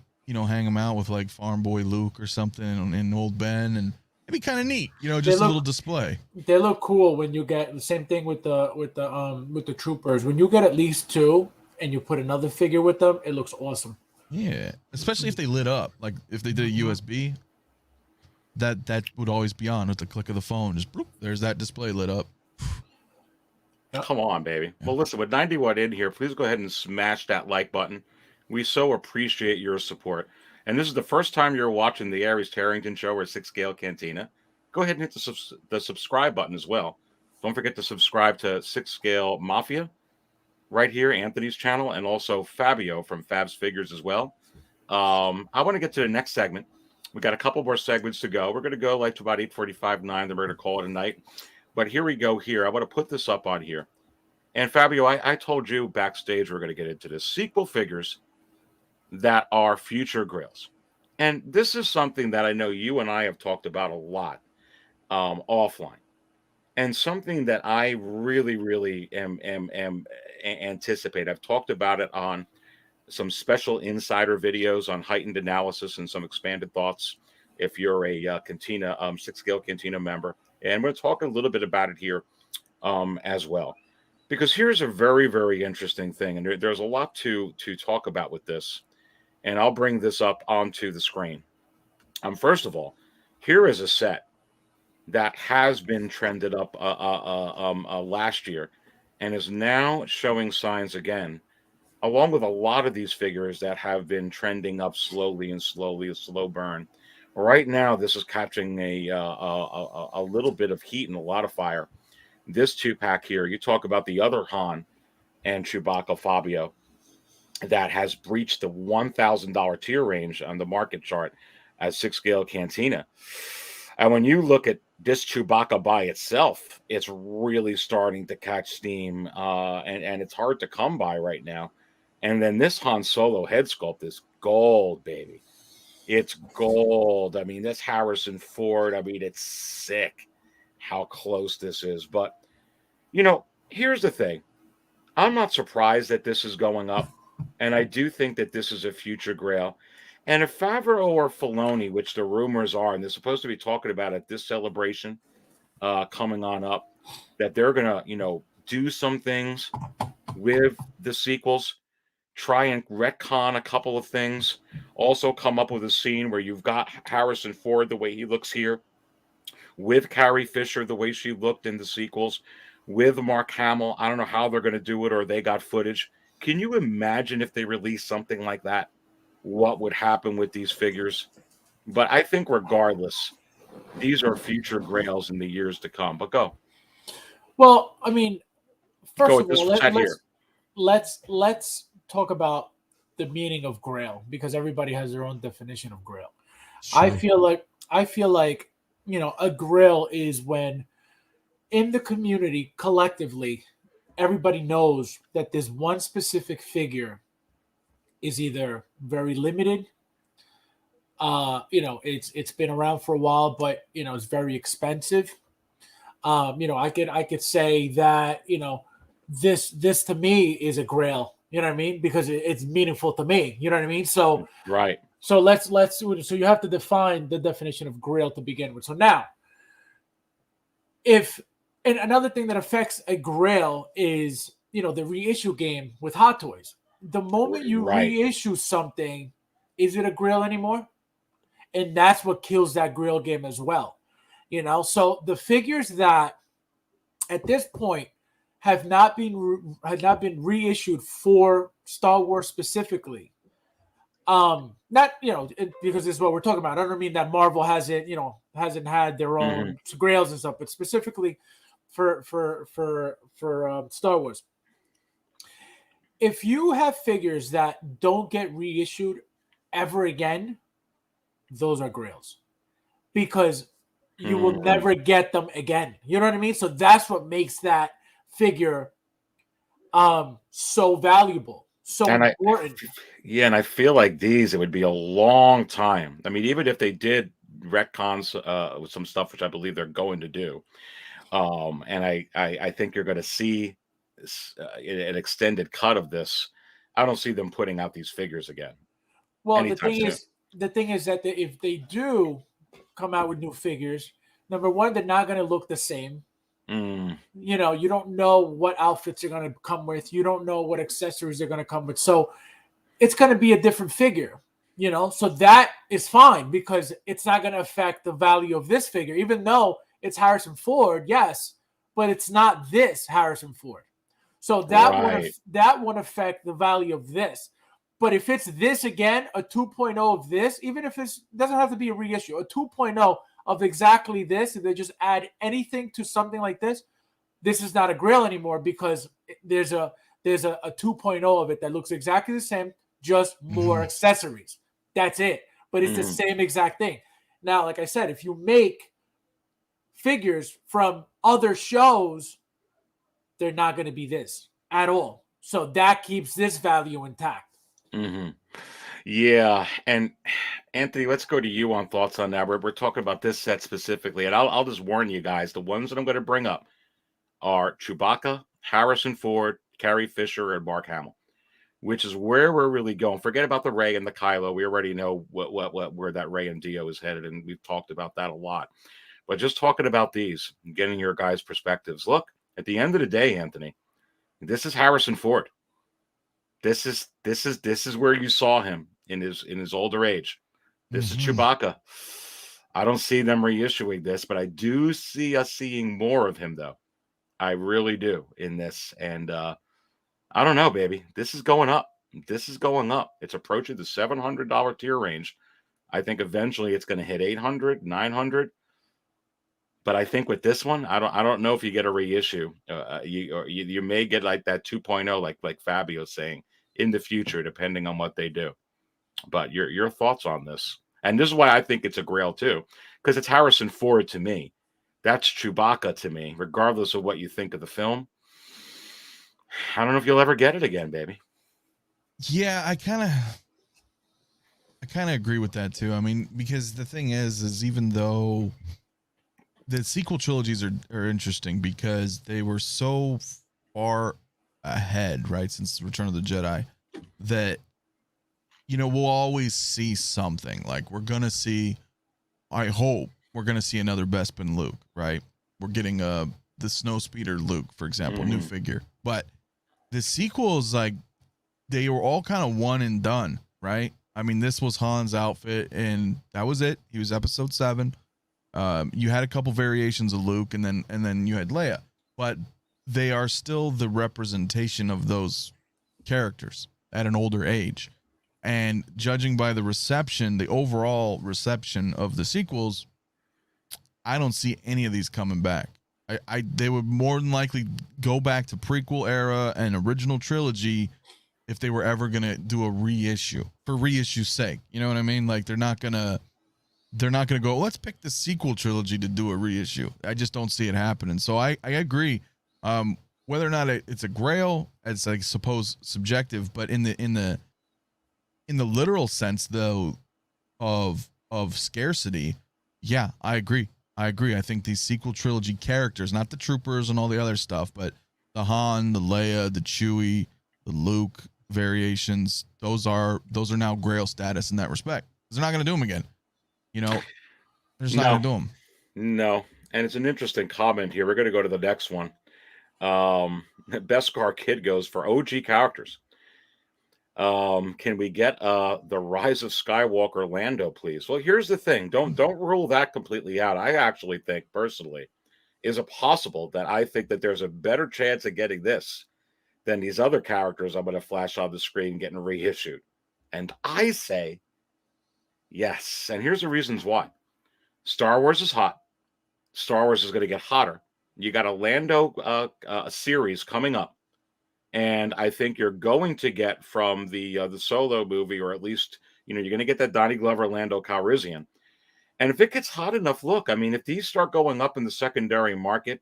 hang them out with like Farm Boy Luke or something in Old Ben, and it'd be kind of neat, just a little display. They look cool when you get the same thing with the troopers. When you get at least 2 and you put another figure with them, it looks awesome. Yeah, especially if they lit up. Like if they did a USB, that would always be on with the click of the phone. Just bloop, there's that display lit up. Come on, baby. Well, listen, with 91 in here, please go ahead and smash that like button. We so appreciate your support. And this is the first time you're watching the Aries Terrington Show or Sixth Scale Cantina. Go ahead and hit the subscribe button as well. Don't forget to subscribe to Sixth Scale Mafia right here, Anthony's channel, and also Fabio from FabsFigures as well. I want to get to the next segment. We got a couple more segments to go. We're going to go to about 8:45, 9. Then we're going to call it a night. But here we go here. I want to put this up on here. And Fabio, I told you backstage we're going to get into this. Sequel figures that are future Grails. And this is something that I know you and I have talked about a lot offline. And something that I really, really am anticipate. I've talked about it on some special insider videos on heightened analysis and some expanded thoughts if you're a Cantina, Sixth Scale Cantina member. And we're talking a little bit about it here as well. Because here's a very, very interesting thing. And there's a lot to talk about with this. And I'll bring this up onto the screen. First of all, here is a set that has been trended up last year and is now showing signs again, along with a lot of these figures that have been trending up slowly, a slow burn. Right now, this is catching a little bit of heat and a lot of fire. This 2-pack here, you talk about the other Han and Chewbacca Fabio. that has breached the $1,000 tier range on the market chart as Sixth Scale Cantina. And when you look at this Chewbacca by itself, it's really starting to catch steam, and it's hard to come by right now. And then this Han Solo head sculpt is gold, baby. It's gold. I mean, this Harrison Ford, I mean, it's sick how close this is. But, here's the thing. I'm not surprised that this is going up, and I do think that this is a future Grail. And if Favreau or Filoni, which the rumors are, and they're supposed to be talking about at this celebration coming on up, that they're going to, do some things with the sequels, try and retcon a couple of things, also come up with a scene where you've got Harrison Ford the way he looks here, with Carrie Fisher the way she looked in the sequels, with Mark Hamill. I don't know how they're going to do it, or they got footage. Can you imagine if they released something like that? What would happen with these figures? But I think regardless, these are future Grails in the years to come. But go. Well, I mean, first Go of with all, this chat here. let's talk about the meaning of Grail, because everybody has their own definition of Grail. Sure. I feel like a Grail is when in the community collectively everybody knows that this one specific figure is either very limited, it's been around for a while, but it's very expensive. I could say that this to me is a Grail. You know what I mean? Because it's meaningful to me. You know what I mean? So Right. so let's so you have to define the definition of Grail to begin with. So now, and another thing that affects a Grail is the reissue game with Hot Toys. The moment you Right. reissue something, is it a Grail anymore? And that's what kills that Grail game as well. So the figures that at this point have not been reissued for Star Wars specifically. Not because this is what we're talking about. I don't mean that Marvel hasn't had their own Grails and stuff, but specifically for Star Wars. If you have figures that don't get reissued ever again, those are Grails, because you will never get them again. You know what I mean? So that's what makes that figure so valuable, so important. And I feel like it would be a long time. I mean, even if they did retcons with some stuff, which I believe they're going to do, and I think you're going to see an extended cut of this. I don't see them putting out these figures again. Well, the thing is that if they do come out with new figures, number one, they're not going to look the same. You don't know what outfits are going to come with. You don't know what accessories they're going to come with. So it's going to be a different figure, So that is fine, because it's not going to affect the value of this figure, even though it's Harrison Ford, yes, but it's not this Harrison Ford. So that won't affect the value of this. But if it's this again, a 2.0 of this, even if it doesn't have to be a reissue, a 2.0 of exactly this, if they just add anything to something like this, this is not a Grail anymore, because there's a 2.0 of it that looks exactly the same, just more accessories. That's it. But it's the same exact thing. Now, like I said, if you make figures from other shows, they're not going to be this at all. So that keeps this value intact. Yeah, and Anthony, let's go to you on thoughts on that. We're talking about this set specifically, and I'll just warn you guys: the ones that I'm going to bring up are Chewbacca, Harrison Ford, Carrie Fisher, and Mark Hamill, which is where we're really going. Forget about the Rey and the Kylo. We already know where that Rey and Dio is headed, and we've talked about that a lot. But just talking about these, getting your guys' perspectives. Look, at the end of the day, Anthony, this is Harrison Ford. This is where you saw him in his older age. This is Chewbacca. I don't see them reissuing this, but I do see us seeing more of him, though. I really do in this. And I don't know, baby. This is going up. This is going up. It's approaching the $700 tier range. I think eventually it's going to hit 800, 900. But I think with this one, I don't know if you get a reissue. You may get like that 2.0, like Fabio's saying. in the future, depending on what they do. But your thoughts on this? And this is why I think it's a Grail too, because it's Harrison Ford to me. That's Chewbacca to me, regardless of what you think of the film. I don't know if you'll ever get it again, baby. Yeah, I kind of agree with that too. I mean, because the thing is even though the sequel trilogies are interesting because they were so far ahead, right, since Return of the Jedi, that we'll always see something. Like I hope we're gonna see another Bespin Luke, right? We're getting the Snowspeeder Luke, for example, new figure. But the sequels, like, they were all kind of one and done, right? I mean, this was Han's outfit, and that was it. He was Episode 7. You had a couple variations of Luke, and then you had Leia, but they are still the representation of those characters at an older age. And judging by the reception, the overall reception of the sequels, I don't see any of these coming back. They would more than likely go back to prequel era and original trilogy if they were ever gonna do a reissue for reissue's sake. You know what I mean? Like they're not gonna go, let's pick the sequel trilogy to do a reissue. I just don't see it happening. So I agree. Whether or not it's a Grail, it's, I suppose, subjective, but in the literal sense though of scarcity, yeah, I agree. I think these sequel trilogy characters, not the troopers and all the other stuff, but the Han, the Leia, the Chewie, the Luke variations, those are now Grail status in that respect. They're not going to do them again. They're just not going to do them. No. And it's an interesting comment here. We're going to go to the next one. Beskar Kid goes for OG characters. Can we get the Rise of Skywalker Lando, please? Well, here's the thing. Don't rule that completely out. I actually think, personally, is it possible that I think that there's a better chance of getting this than these other characters I'm going to flash on the screen getting reissued? And I say yes. And here's the reasons why. Star Wars is hot. Star Wars is going to get hotter. You got a Lando series coming up. And I think you're going to get from the Solo movie, or at least, you're going to get that Donnie Glover, Lando Calrissian. And if it gets hot enough, look, I mean, if these start going up in the secondary market,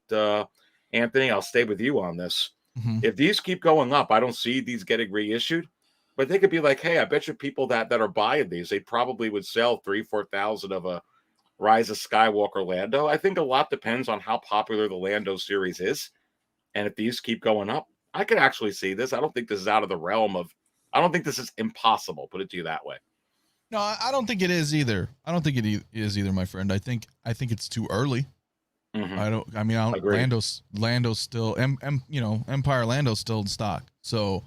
Anthony, I'll stay with you on this. Mm-hmm. If these keep going up, I don't see these getting reissued, but they could be like, hey, I bet you people that are buying these, they probably would sell 3,000-4,000 of a Rise of Skywalker Lando. I think a lot depends on how popular the Lando series is. And if these keep going up, I could actually see this. I don't think this is out of the realm of, I don't think this is impossible, put it to you that way. No, I don't think it is either. I don't think it is either, my friend. I think it's too early. Mm-hmm. Lando's still, Empire Lando's still in stock. So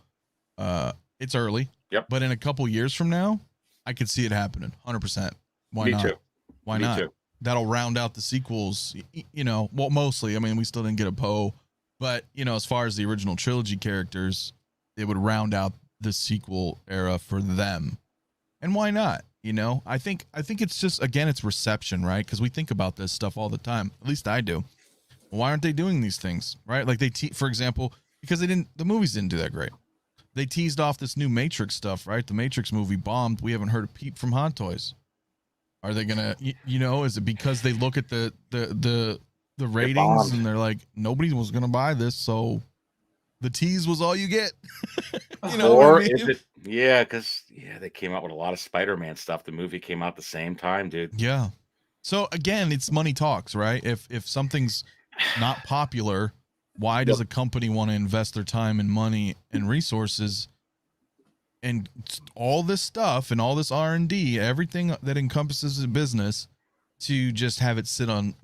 it's early. Yep. But in a couple years from now, I could see it happening 100%. Why not? Too. Why Me not? Too. That'll round out the sequels, well, mostly. I mean, we still didn't get a Poe. But, as far as the original trilogy characters, it would round out the sequel era for them. And why not? I think it's just, again, it's reception, right? Because we think about this stuff all the time. At least I do. Why aren't they doing these things, right? Like for example, because the movies didn't do that great. They teased off this new Matrix stuff, right? The Matrix movie bombed. We haven't heard a peep from Hot Toys. Are they gonna, is it because they look at the ratings and they're like, nobody was gonna buy this, so the tease was all you get? Or is it? Yeah, because they came out with a lot of Spider-Man stuff. The movie came out the same time, dude. Yeah. So again, it's money talks, right? If something's not popular, why does a company want to invest their time and money and resources and all this stuff and all this R&D, everything that encompasses a business, to just have it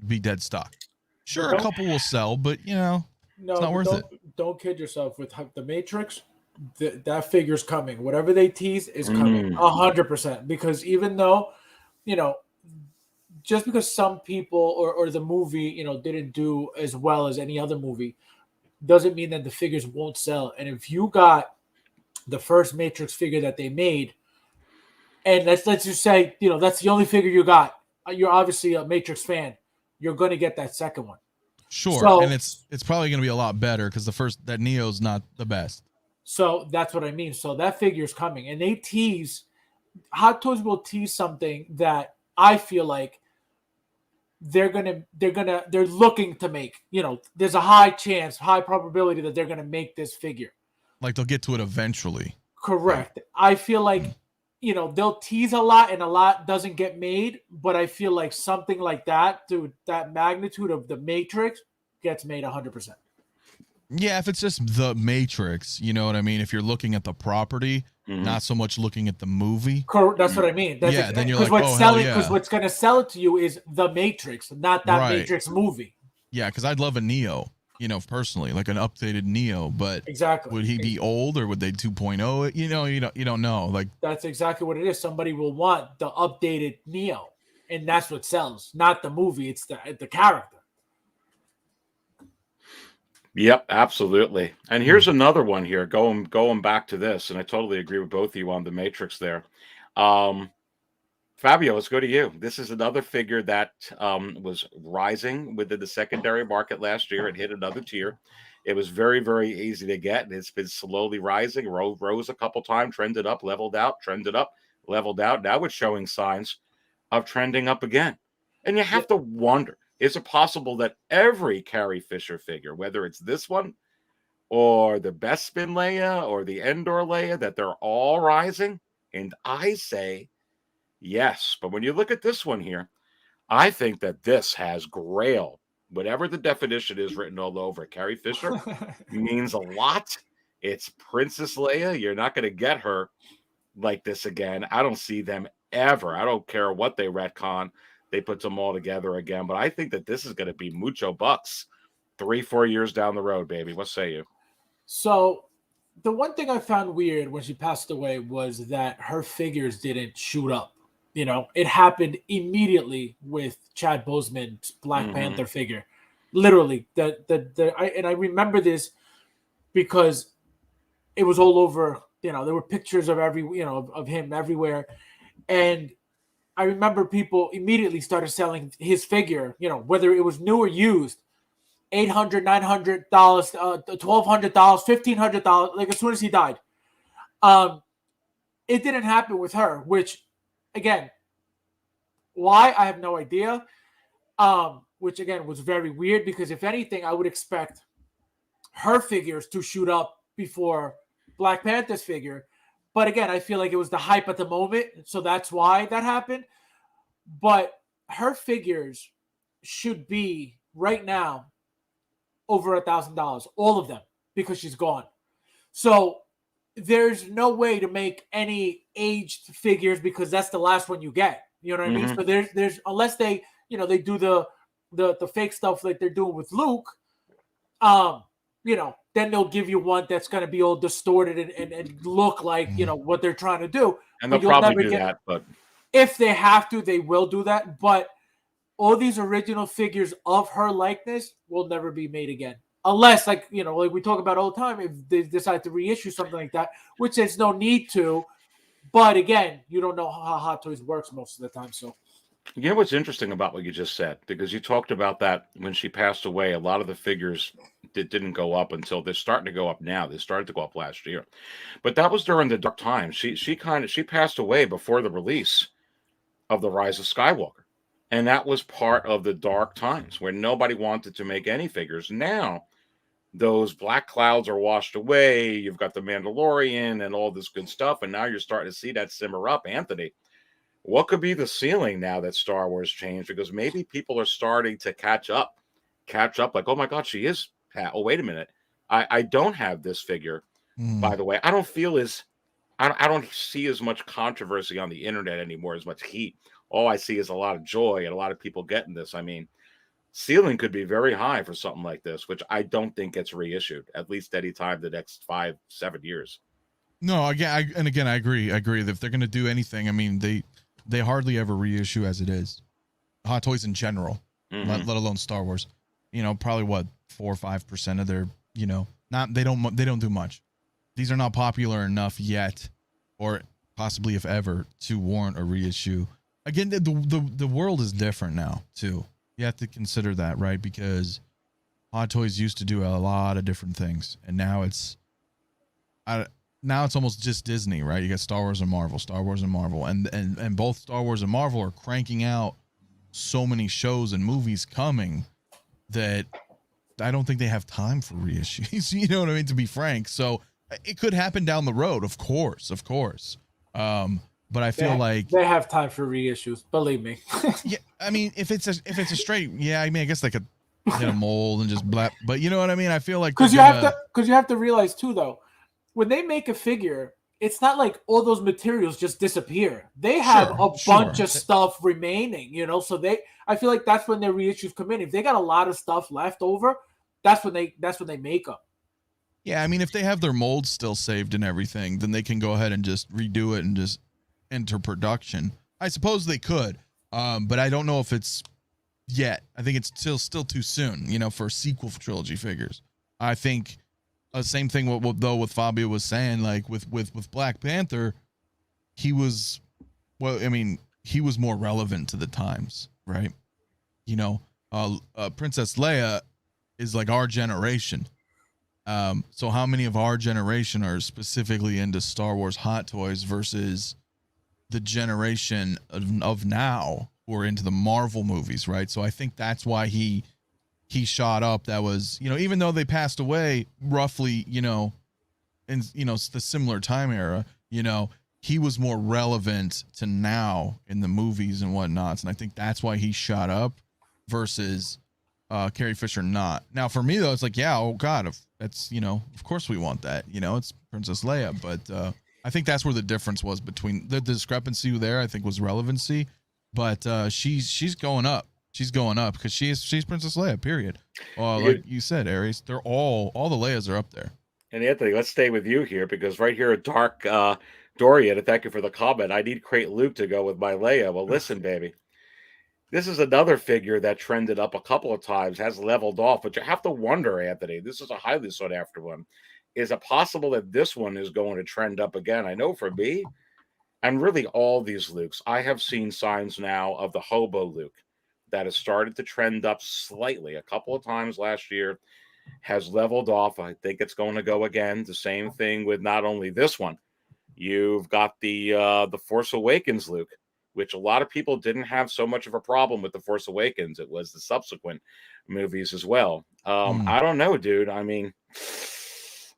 be dead stock? Sure, a couple will sell, but it's not worth it. Don't kid yourself with the Matrix. That figure's coming. Whatever they tease is coming 100%. Because even though, just because some people or the movie, didn't do as well as any other movie, doesn't mean that the figures won't sell. And if you got the first Matrix figure that they made, and let's just say, that's the only figure you got, you're obviously a Matrix fan, you're going to get that second one. Sure. So, and it's probably going to be a lot better because that Neo's not the best. So that's what I mean. So that figure is coming, and they tease. Hot Toys will tease something that I feel like they're looking to make. You know, there's a high chance, high probability that they're gonna make this figure. Like they'll get to it eventually. Correct. Right. I feel like, you know, they'll tease a lot and a lot doesn't get made, but I feel like something like that, to that magnitude of the Matrix, gets made 100%. Yeah, if it's just the Matrix, you know what I mean? If you're looking at the property, not so much looking at the movie. That's what I mean. That's then you're like, because what's going to sell it to you is the Matrix, not that Matrix movie. Yeah, because I'd love a Neo, you know, personally, like an updated Neo, but exactly, would he be old or would they 2.0 it? You don't know. Like, that's exactly what it is. Somebody will want the updated Neo, and that's what sells, not the movie. It's the character. Yep, absolutely. And here's another one here, going back to this, and I totally agree with both of you on the Matrix there. Fabio, let's go to you. This is another figure that was rising within the secondary market last year. It hit another tier. It was very, very easy to get, and it's been slowly rising, rose a couple times, trended up, leveled out, trended up, leveled out. Now it's showing signs of trending up again. And you have to wonder, is it possible that every Carrie Fisher figure, whether it's this one or the Bespin Leia or the Endor Leia, that they're all rising? And I say yes. But when you look at this one here, I think that this has Grail. Whatever the definition is written all over it, Carrie Fisher means a lot. It's Princess Leia. You're not going to get her like this again. I don't see them ever. I don't care what they retcon. They put them all together again. But I think that this is going to be mucho bucks 3-4 years down the road, baby. What say you? So the one thing I found weird when she passed away was that her figures didn't shoot up. You know, it happened immediately with Chad Boseman's Black Panther figure. Literally, I remember this because it was all over. You know, there were pictures of of him everywhere, and I remember people immediately started selling his figure. You know, whether it was new or used, $800, $900, $1,200, $1,500. Like as soon as he died, it didn't happen with her, which. Again, why? I have no idea. Which, again, was very weird because, if anything, I would expect her figures to shoot up before Black Panther's figure. But, again, I feel like it was the hype at the moment, so that's why that happened. But her figures should be, right now, over $1,000. All of them, because she's gone. So there's no way to make any aged figures because that's the last one you get. You know what I mean? So there's unless they, they do the fake stuff like they're doing with Luke, then they'll give you one that's going to be all distorted and look like, what they're trying to do. And they'll probably do that, but if they have to, they will do that. But all these original figures of her likeness will never be made again. Unless, like we talk about all the time, if they decide to reissue something like that, which there's no need to. But again, you don't know how Hot Toys works most of the time. So, you know what's interesting about what you just said? Because you talked about that when she passed away, a lot of the figures didn't go up until they're starting to go up now. They started to go up last year. But that was during the dark times. She passed away before the release of The Rise of Skywalker. And that was part of the dark times where nobody wanted to make any figures. Now, those black clouds are washed away. You've got the Mandalorian and all this good stuff. And now you're starting to see that simmer up. Anthony, what could be the ceiling now that Star Wars changed? Because maybe people are starting to catch up like, oh my God, she is Pat. Oh, wait a minute. I don't have this figure, by the way. I don't see as much controversy on the internet anymore, as much heat. All I see is a lot of joy and a lot of people getting this. I mean, ceiling could be very high for something like this, which I don't think gets reissued, at least any time the next 5-7 years. No, I agree. I agree that if they're going to do anything, I mean, they hardly ever reissue as it is. Hot Toys in general, let alone Star Wars. Probably 4 or 5% of their, they don't do much. These are not popular enough yet, or possibly if ever, to warrant a reissue. Again, the world is different now too. You have to consider that, right? Because Hot Toys used to do a lot of different things, and now now it's almost just Disney, right? You got Star Wars and Marvel, and both Star Wars and Marvel are cranking out so many shows and movies coming that I don't think they have time for reissues. You know what I mean? To be frank, so it could happen down the road, of course. But I feel like they have time for reissues. Believe me. yeah, I mean, if it's a straight, yeah, I mean, I guess they could hit a mold and just blap. But you know what I mean? I feel like because you have to realize too, though, when they make a figure, it's not like all those materials just disappear. They have a bunch of stuff remaining, you know. So I feel like that's when their reissues come in. If they got a lot of stuff left over, that's when they make them. Yeah, I mean, if they have their molds still saved and everything, then they can go ahead and just redo it and just enter production. I suppose they could, but I don't know if it's yet. I think it's still too soon, you know, for sequel trilogy figures. I think same thing with Fabio was saying, like with Black Panther, he was more relevant to the times, right? You know, Princess Leia is like our generation. So how many of our generation are specifically into Star Wars Hot Toys versus the generation of now who are into the Marvel movies, right? So I think that's why he shot up. That was, you know, even though they passed away roughly, you know, in, you know, the similar time era, you know, he was more relevant to now in the movies and whatnots. And I think that's why he shot up versus Carrie Fisher not. Now for me though, it's like, yeah, oh God, that's, you know, of course we want that, you know, it's Princess Leia, but I think that's where the difference was between the discrepancy there. I think was relevancy, but she's going up. She's going up because she's Princess Leia. Period. Like you said, Aries, they're all the Leias are up there. And Anthony, let's stay with you here because right here, Dark Dorian, and thank you for the comment. I need Crate Luke to go with my Leia. Well, listen, baby, this is another figure that trended up a couple of times, has leveled off, but you have to wonder, Anthony. This is a highly sought after one. Is it possible that this one is going to trend up again? I know for me, and really all these Lukes, I have seen signs now of the Hobo Luke that has started to trend up slightly. A couple of times last year, has leveled off. I think it's going to go again. The same thing with not only this one. You've got the Force Awakens Luke, which a lot of people didn't have so much of a problem with the Force Awakens. It was the subsequent movies as well. I don't know, dude. I mean,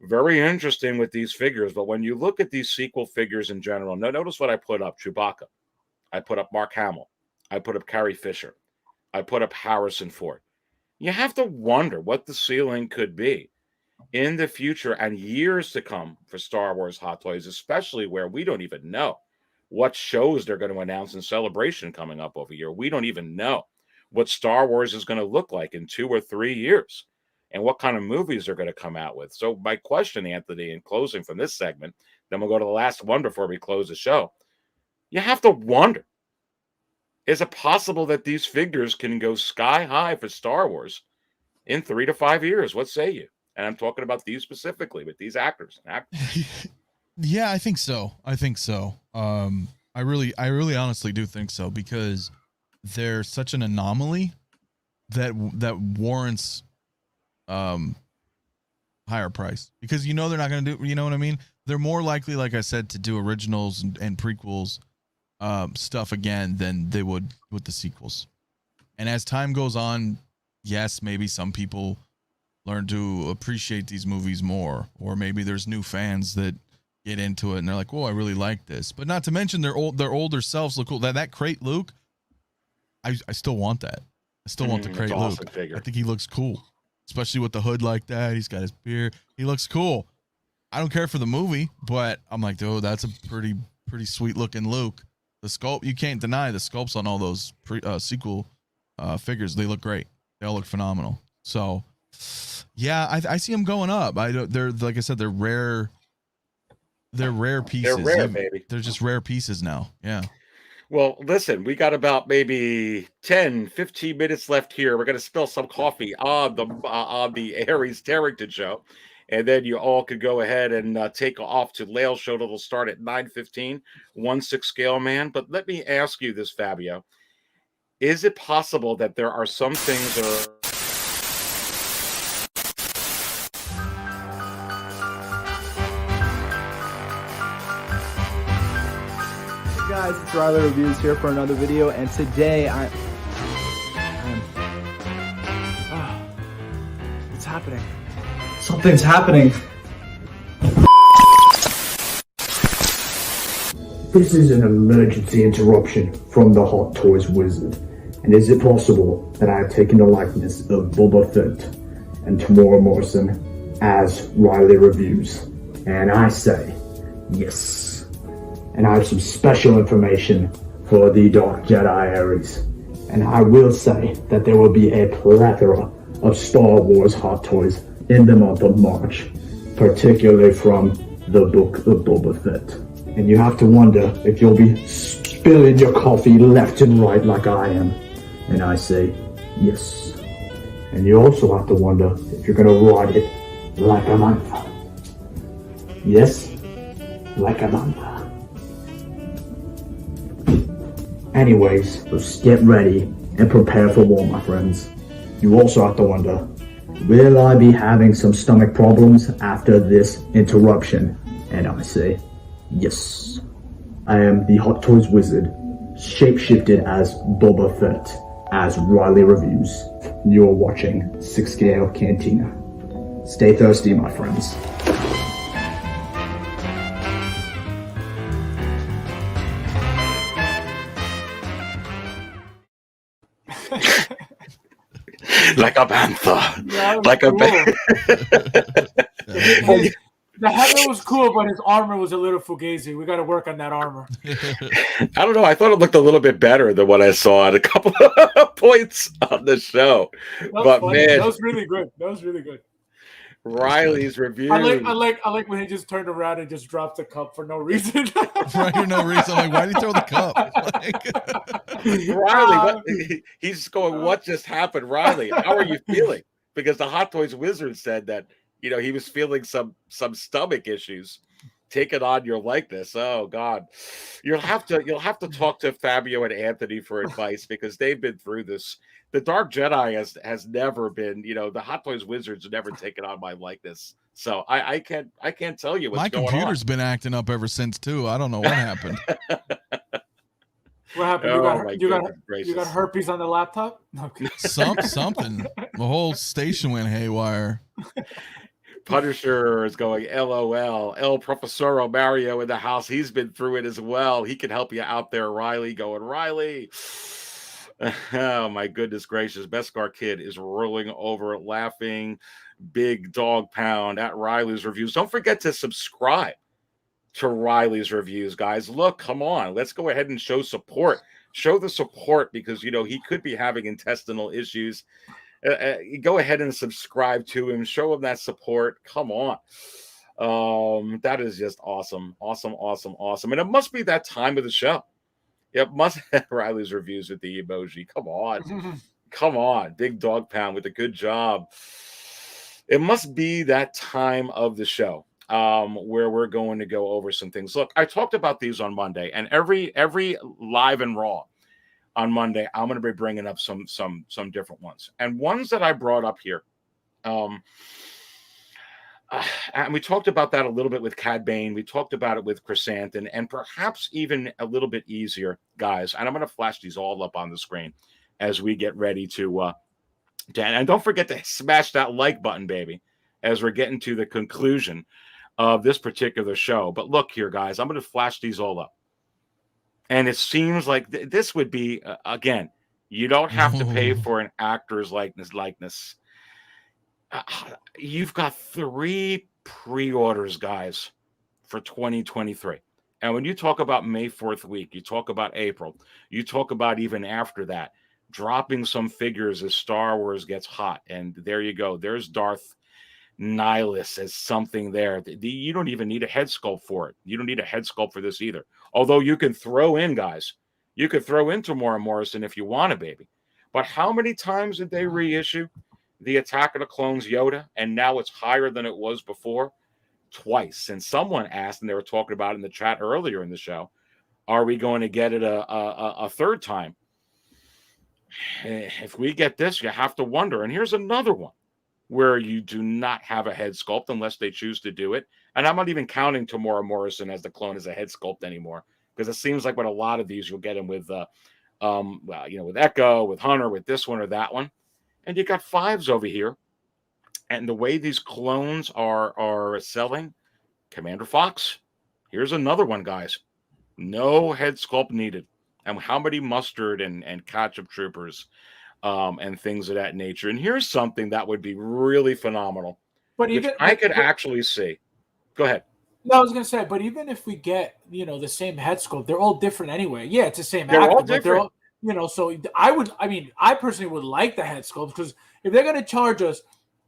very interesting with these figures. But when you look at these sequel figures in general, notice what I put up. Chewbacca. I put up Mark Hamill. I put up Carrie Fisher. I put up Harrison Ford. You have to wonder what the ceiling could be in the future and years to come for Star Wars Hot Toys, especially where we don't even know what shows they're going to announce in Celebration coming up over here. We don't even know what Star Wars is going to look like in 2 or 3 years and what kind of movies they're going to come out with. So my question, Anthony, in closing from this segment, then we'll go to the last one before we close the show. You have to wonder, is it possible that these figures can go sky high for Star Wars in 3 to 5 years? What say you? And I'm talking about these specifically, with these actors. Yeah, I think so. I really honestly do think so, because they're such an anomaly that warrants higher price, because you know they're not going to do, you know what I mean? They're more likely, like I said, to do originals and prequels stuff again than they would with the sequels. And as time goes on, yes, maybe some people learn to appreciate these movies more, or maybe there's new fans that get into it and they're like, "Oh, I really like this." But not to mention their older selves look cool. That Crate Luke, I still want that. I still want the Crate Luke. Figure. I think he looks cool, especially with the hood like that. He's got his beard. He looks cool. I don't care for the movie, but I'm like, oh, that's a pretty sweet looking Luke. The sculpt, you can't deny the sculpts on all those sequel figures. They look great. They all look phenomenal. So, yeah, I see them going up. They're, like I said, they're rare. They're rare pieces. They're rare, baby. They're just rare pieces now. Yeah. Well, listen, we got about maybe 10, 15 minutes left here. We're going to spill some coffee on the Aries Terrington Show. And then you all could go ahead and take off to Lail's show. It'll start at 9:15, 1/6 scale man. But let me ask you this, Fabio. Is it possible that there are some things that are... guys, it's Riley Reviews here for another video, and today it's happening. Something's happening. This is an emergency interruption from the Hot Toys Wizard. And is it possible that I have taken the likeness of Boba Fett and Tamora Morrison as Riley Reviews? And I say, yes. And I have some special information for the Dark Jedi Aries. And I will say that there will be a plethora of Star Wars Hot Toys in the month of March, particularly from the Book of Boba Fett. And you have to wonder if you'll be spilling your coffee left and right like I am. And I say, yes. And you also have to wonder if you're gonna ride it like a mantha. Yes, like a mantha. Anyways, let's get ready and prepare for war, my friends. You also have to wonder, will I be having some stomach problems after this interruption? And I say, yes. I am the Hot Toys Wizard, shapeshifted as Boba Fett, as Riley Reviews. You are watching Sixth Scale Cantina. Stay thirsty, my friends. Like a panther. Yeah, Like a The helmet was cool, but his armor was a little fugazi. We got to work on that armor. I don't know. I thought it looked a little bit better than what I saw at a couple of points on the show. But funny. man, That was really good. That was really good. Riley's review. I like when he just turned around and just dropped the cup for no reason. Right, for no reason. Like, why did he throw the cup? Like, Riley, he's going, what just happened, Riley? How are you feeling? Because the Hot Toys Wizard said that, you know, he was feeling some stomach issues. Taking on your likeness. Oh God, you'll have to talk to Fabio and Anthony for advice because they've been through this. The Dark Jedi has never been, you know, the Hot Toys Wizards never taken on my likeness. So I can't tell you what's going on. My computer's been acting up ever since too. I don't know what happened. What happened? You got herpes on the laptop? Okay. Something. The whole station went haywire. Punisher is going LOL. El Profesoro Mario in the house. He's been through it as well. He can help you out there, Riley. Going, Riley. Oh, my goodness gracious. Beskar Kid is rolling over, laughing. Big dog pound at Riley's Reviews. Don't forget to subscribe to Riley's Reviews, guys. Look, come on. Let's go ahead and show support. Show the support because, you know, he could be having intestinal issues. Go ahead and subscribe to him. Show him that support. Come on. That is just awesome. And it must be that time of the show. It must have Riley's Reviews with the emoji. Come on. Big dog pound with a good job. It must be that time of the show where we're going to go over some things. Look, I talked about these on Monday, and every live and raw on Monday, I'm going to be bringing up some different ones. And ones that I brought up here, and we talked about that a little bit with Cad Bane. We talked about it with Chrysanthemum, and perhaps even a little bit easier, guys. And I'm going to flash these all up on the screen as we get ready to and don't forget to smash that like button, baby, as we're getting to the conclusion of this particular show. But look here, guys, I'm going to flash these all up. And it seems like this would be, again, you don't have to pay for an actor's likeness. You've got 3 pre-orders, guys, for 2023. And when you talk about May 4th week, you talk about April, you talk about even after that, dropping some figures as Star Wars gets hot. And there you go. There's Darth Nihilus as something there. You don't even need a head sculpt for it. You don't need a head sculpt for this either. Although you can throw in, guys, you could throw in Tamora Morrison if you want to, baby. But how many times did they reissue the Attack of the Clones Yoda? And now it's higher than it was before? Twice. And someone asked, and they were talking about it in the chat earlier in the show, are we going to get it a third time? If we get this, you have to wonder. And here's another one where you do not have a head sculpt unless they choose to do it. And I'm not even counting Tamora Morrison as the clone as a head sculpt anymore. because it seems like with a lot of these, you'll get them with, with Echo, with Hunter, with this one or that one, and you got 5s over here. And the way these clones are selling, Commander Fox, here's another one, guys. No head sculpt needed. And how many mustard and ketchup troopers and things of that nature. And here's something that would be really phenomenal, But which I could actually see. Go ahead. No, I was gonna say, but even if we get the same head sculpt, they're all different anyway. Yeah, it's the same They're actor, all but they're different. all, so I personally would like the head sculpt, because if they're gonna charge us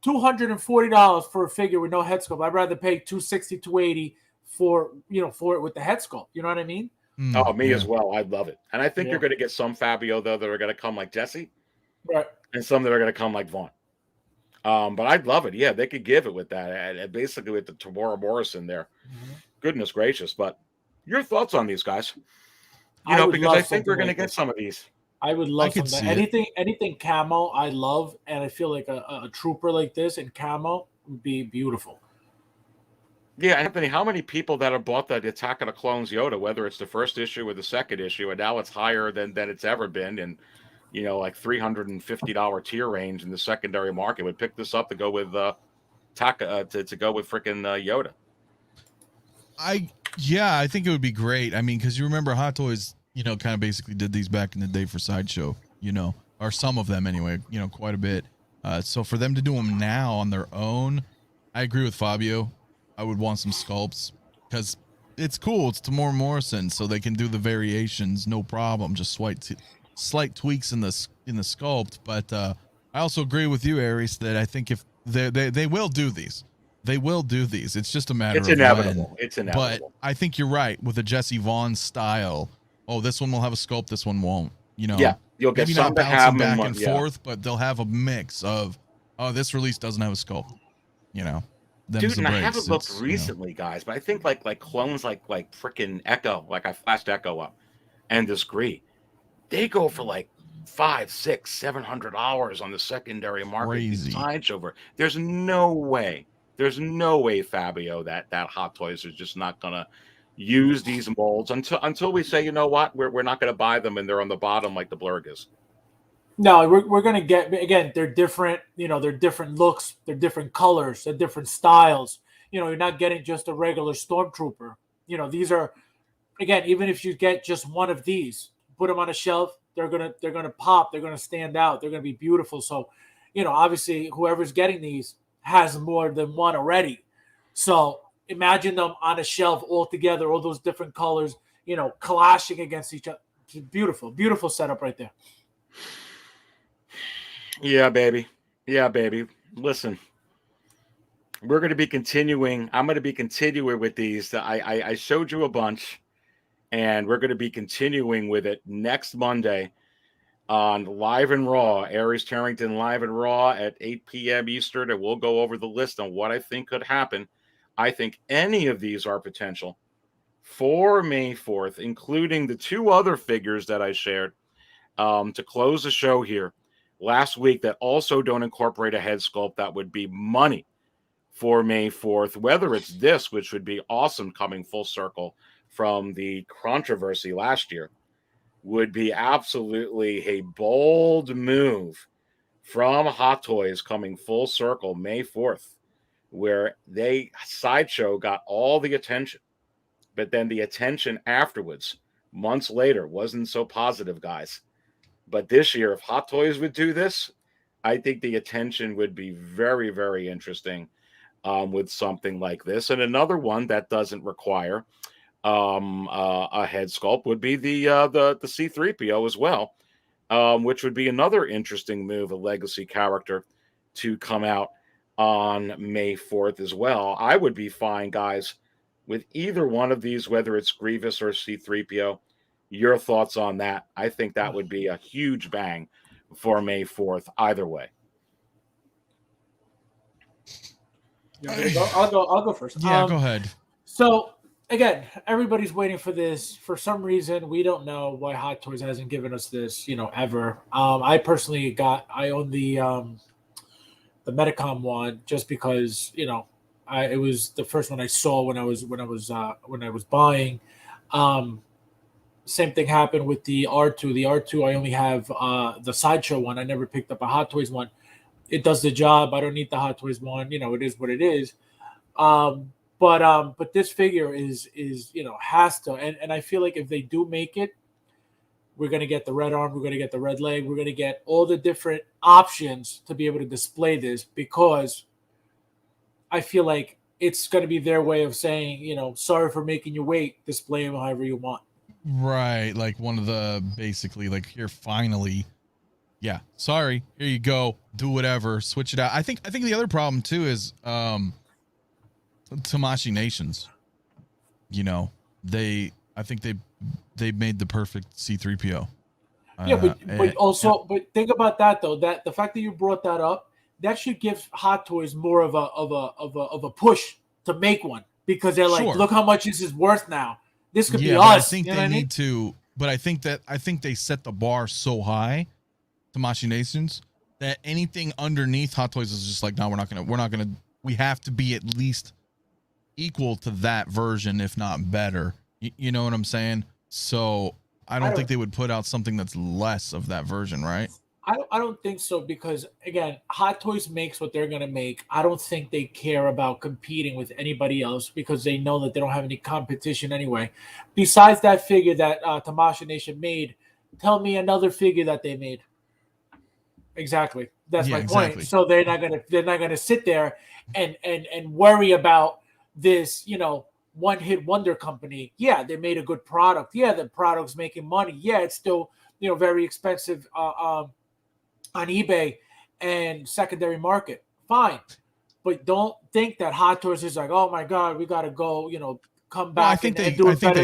$240 for a figure with no head sculpt, I'd rather pay $260, $280 for it with the head sculpt. You know what I mean? Oh, me as well. I'd love it. And I think Yeah. you're going to get some Fabio, though, that are going to come like Jesse, Right. and some that are going to come like Vaughn. But I'd love it. Yeah, they could give it with that. And basically with the Tamora Morrison there. Mm-hmm. Goodness gracious. But your thoughts on these guys? I would because love I think we're something going to like get this. some of these. I would love could something. see it. Anything camo, I love, and I feel like a trooper like this in camo would be beautiful. Yeah, Anthony, how many people that have bought the Attack of the Clones Yoda, whether it's the first issue or the second issue, and now it's higher than it's ever been, and like $350 tier range in the secondary market, would pick this up to go with to go with freaking Yoda? I think it would be great. I mean, because you remember Hot Toys, kind of basically did these back in the day for Sideshow, or some of them anyway, quite a bit. So for them to do them now on their own, I agree with Fabio. I would want some sculpts because it's cool. It's Tamora Morrison, so they can do the variations, no problem. Just slight tweaks in the sculpt. But I also agree with you, Aries, that I think if they will do these. They will do these. It's just a matter of inevitable. when. It's inevitable. But I think you're right with the Jesse Vaughn style. Oh, this one will have a sculpt. This one won't. Yeah, you'll get maybe some not to have bouncing them back and forth, but they'll have a mix of, oh, this release doesn't have a sculpt. Dude, and I haven't looked recently, guys, but I think like clones like freaking Echo, like I flashed Echo up, and this Gree, they go for like $500, $600, $700 on the secondary market. Crazy. Sideshow. There's no way, Fabio, that Hot Toys is just not gonna use these molds until we say, you know what, we're not gonna buy them and they're on the bottom like the Blurg is. No, we're gonna get, again, they're different. They're different looks, they're different colors, they're different styles. You're not getting just a regular stormtrooper. These are, again, even if you get just one of these, put them on a shelf, they're gonna pop, they're gonna stand out, they're gonna be beautiful. So, obviously, whoever's getting these has more than one already. So imagine them on a shelf all together, all those different colors, clashing against each other. It's beautiful, beautiful setup right there. Yeah, baby. Listen, we're going to be continuing. I'm going to be continuing with these. I showed you a bunch, and we're going to be continuing with it next Monday on Live and Raw, Aries Terrington Live and Raw at 8 p.m. Eastern, and we'll go over the list on what I think could happen. I think any of these are potential for May 4th, including the 2 other figures that I shared to close the show here last week that also don't incorporate a head sculpt. That would be money for May 4th, whether it's this, which would be awesome coming full circle from the controversy last year, would be absolutely a bold move from Hot Toys coming full circle May 4th, where Sideshow got all the attention, but then the attention afterwards, months later, wasn't so positive, guys. But this year, if Hot Toys would do this, I think the attention would be very, very interesting with something like this. And another one that doesn't require a head sculpt would be the C-3PO as well, which would be another interesting move, a legacy character to come out on May 4th as well. I would be fine, guys, with either one of these, whether it's Grievous or C-3PO. Your thoughts on that? I think that would be a huge bang for May 4th, either way. I'll go first. Yeah, go ahead. So again, everybody's waiting for this. For some reason, we don't know why Hot Toys hasn't given us this, ever. I personally I own the Metacom one just because, it was the first one I saw when I was buying. Same thing happened with the R2. The R2, I only have the Sideshow one. I never picked up a Hot Toys one. It does the job. I don't need the Hot Toys one. You know, it is what it is. But this figure is has to, and I feel like if they do make it, we're gonna get the red arm, we're gonna get the red leg, we're gonna get all the different options to be able to display this, because I feel like it's gonna be their way of saying, sorry for making you wait, display them however you want. Right, like one of the basically like, here, finally, yeah, sorry, here you go, do whatever, switch it out. I think the other problem too is Tamashii Nations. I think they made the perfect C-3PO. Yeah, but think about that though. That the fact that you brought that up, that should give Hot Toys more of a push to make one, because they're like, look how much this is worth now. This could be us. I think they need to. But I think they set the bar so high, Tamashii Nations, that anything underneath Hot Toys is just like, no, we're not gonna. We have to be at least equal to that version, if not better. You know what I'm saying? So I don't think they would put out something that's less of that version, right? I don't think so, because again, Hot Toys makes what they're gonna make. I don't think they care about competing with anybody else, because they know that they don't have any competition anyway. Besides that figure that Tamashii Nation made, tell me another figure that they made. Exactly. That's my point. So they're not gonna sit there and worry about this, one hit wonder company. Yeah, they made a good product. Yeah, the product's making money. Yeah, it's still, very expensive on eBay and secondary market. Fine. But don't think that Hot Toys is like, oh my God, we gotta go, come back. Well, I think they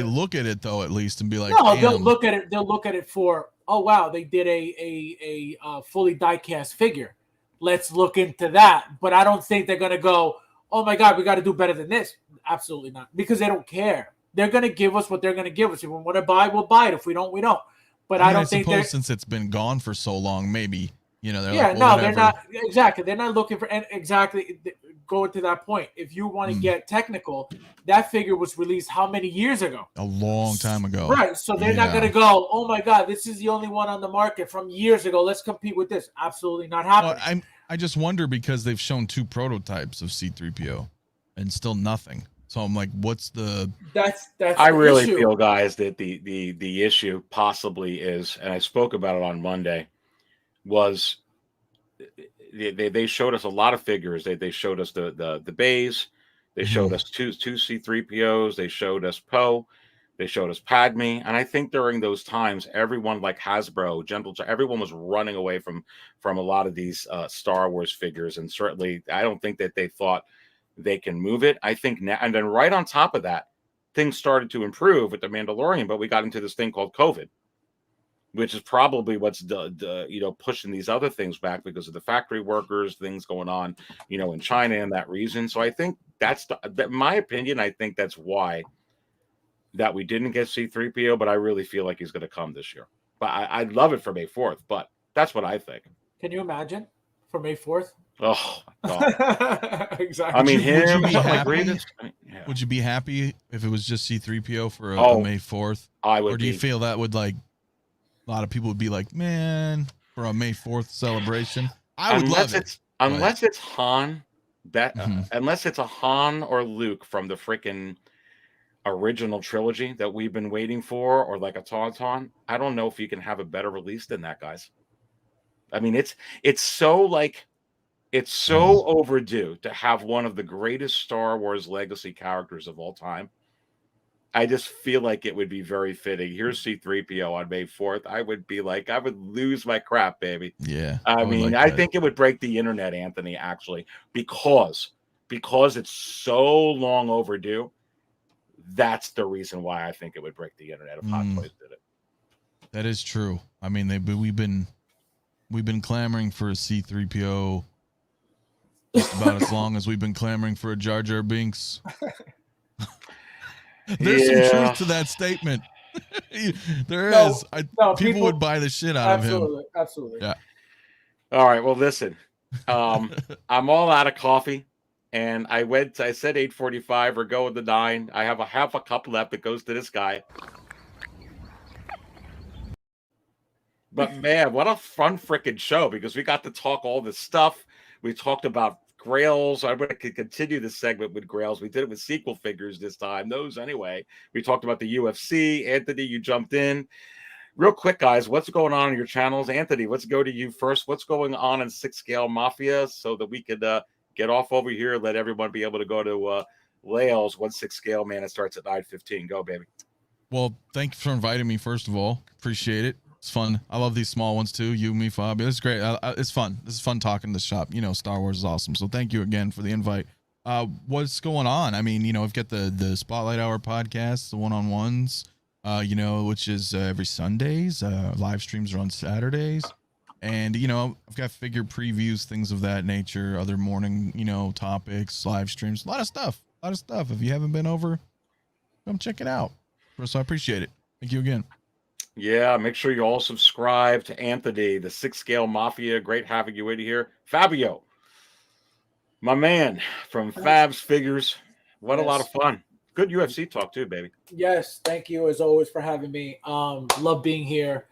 look at it though, at least, and be like, no, they'll look at it. They'll look at it for, oh wow, they did a fully die-cast figure. Let's look into that. But I don't think they're gonna go, oh my God, we got to do better than this. Absolutely not, because they don't care. They're going to give us what they're going to give us. If we want to buy, we'll buy it. If we don't, we don't. But I don't think since it's been gone for so long, maybe, they're like, well, no, they're not. Exactly. They're not looking for, and exactly going to that point. If you want to get technical, that figure was released how many years ago? A long time ago. Right. So they're not going to go, oh my God, this is the only one on the market from years ago. Let's compete with this. Absolutely not happening. Well, I just wonder, because they've shown 2 prototypes of C-3PO and still nothing. So I'm like, what's the? That's. I really feel, guys, that the issue possibly is, and I spoke about it on Monday, was they showed us a lot of figures. They showed us the bays. They showed us two C-3POs. They showed us Poe. They showed us Padme. And I think during those times, everyone like Hasbro, everyone was running away from a lot of these Star Wars figures. And certainly, I don't think that they thought they can move it. I think now, and then right on top of that, things started to improve with the Mandalorian, but we got into this thing called COVID, which is probably what's pushing these other things back, because of the factory workers, things going on, in China and that reason. So I think that's my opinion. I think that's why that we didn't get C-3PO, but I really feel like he's going to come this year. But I'd love it for May 4th, but that's what I think. Can you imagine for May 4th? Oh, God. Exactly. I mean, would you be happy if it was just C-3PO for a May 4th? I would. Or do you feel that would, like, a lot of people would be like, man, for a May 4th celebration? I would love it. Unless it's Han, unless it's a Han or Luke from the freaking original trilogy that we've been waiting for, or like a Tauntaun, I don't know if you can have a better release than that, guys. I mean, it's so overdue to have one of the greatest Star Wars legacy characters of all time. I just feel like it would be very fitting. Here's C-3PO on May 4th. I would be like, I would lose my crap, baby. Yeah. I mean, I think it would break the internet, Anthony, actually, because it's so long overdue. That's the reason why I think it would break the internet if Hot Toys did it. That is true. I mean, we've been clamoring for a C-3PO just about as long as we've been clamoring for a Jar Jar Binks. There's some truth to that statement. There is. People would buy the shit out of him. Absolutely. Yeah. All right. Well, listen, I'm all out of coffee, and I said 8:45 or go with the 9. I have a half a cup left that goes to this guy. But man, what a fun freaking show, because we got to talk all this stuff. We talked about Grails. I'm going to continue this segment with Grails. We did it with sequel figures this time. Those anyway. We talked about the UFC. Anthony, you jumped in. Real quick, guys, what's going on your channels? Anthony, let's go to you first. What's going on in Sixth Scale Mafia so that we could get off over here, let everyone be able to go to Lael's 1/6 Scale, man. It starts at 9:15. Go, baby. Well, thank you for inviting me, first of all. Appreciate it. It's fun. I love these small ones too. You, me, Fabio. It's great. It's fun. This is fun talking to the shop. You know, Star Wars is awesome. So thank you again for the invite. What's going on? I mean, you know, I've got the Spotlight Hour podcast, the one-on-ones, you know, which is every Sundays. Live streams are on Saturdays. And, you know, I've got figure previews, things of that nature, other morning, you know, topics, live streams, a lot of stuff. If you haven't been over, come check it out. So I appreciate it. Thank you again. Yeah, make sure you all subscribe to Anthony, the Sixth Scale Mafia. Great having you in here. Fabio, my man from FabsFigures. What a lot of fun. Good UFC talk too, baby. Yes, thank you as always for having me. Love being here.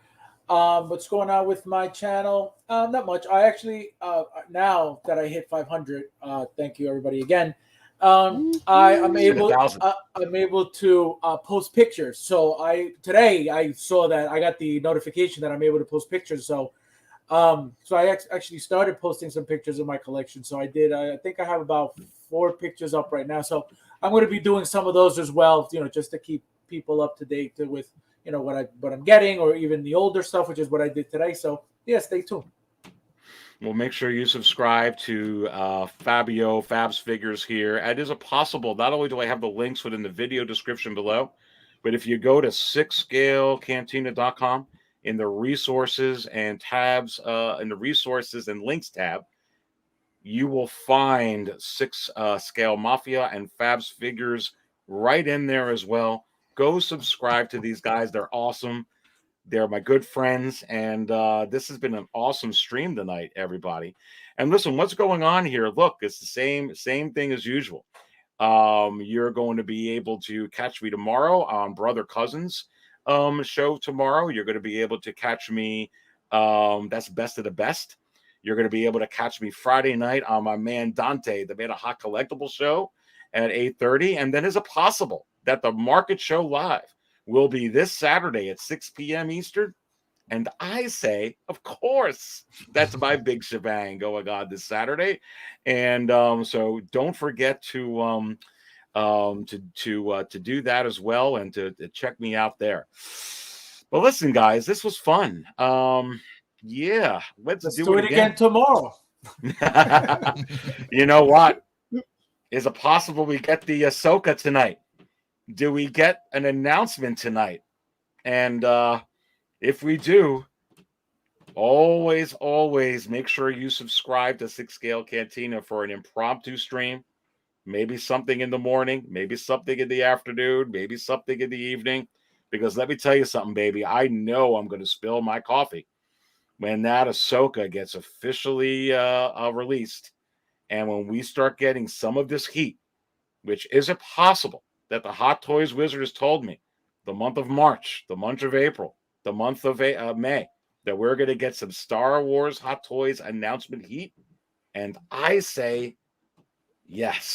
What's going on with my channel? Not much. I actually now that I hit 500, thank you everybody again. I'm able to post pictures. So today I saw that I got the notification that I'm able to post pictures. So I actually started posting some pictures of my collection. So I did. I think I have about 4 pictures up right now. So I'm going to be doing some of those as well. You know, just to keep people up to date with, you know, what I'm getting, or even the older stuff, which is what I did today. So yeah, stay tuned. Well, make sure you subscribe to Fabio FabsFigures here. It is a possible. Not only do I have the links within the video description below, but if you go to sixthscalecantina.com in the resources and tabs, in the resources and links tab, you will find Sixth Scale Mafia and FabsFigures right in there as well. Go subscribe to these guys. They're awesome. They're my good friends, and this has been an awesome stream tonight, everybody. And listen, what's going on here? Look, it's the same thing as usual. You're going to be able to catch me tomorrow on Brother Cousins show tomorrow. You're going to be able to catch me. That's Best of the Best. You're going to be able to catch me Friday night on my man Dante, the Man of Hot Collectible show at 8:30. And then is it possible that the Market Show Live will be this Saturday at 6 p.m. Eastern? And I say, of course, that's my big shebang going on this Saturday. And so don't forget to do that as well, and to check me out there. But listen, guys, this was fun. Yeah, let's do it again tomorrow. You know what? Is it possible we get the Ahsoka tonight? Do we get an announcement tonight? And if we do, always make sure you subscribe to Sixth Scale Cantina for an impromptu stream. Maybe something in the morning, maybe something in the afternoon, maybe something in the evening. Because let me tell you something, baby. I know I'm going to spill my coffee when that Ahsoka gets officially released. And when we start getting some of this heat, which is it possible that the Hot Toys Wizard has told me the month of March, the month of April, the month of May, that we're going to get some Star Wars Hot Toys announcement heat? And I say yes.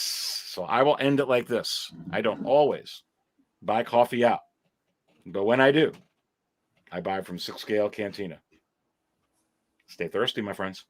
So I will end it like this. I don't always buy coffee out, but when I do, I buy from Sixth Scale Cantina. Stay thirsty, my friends.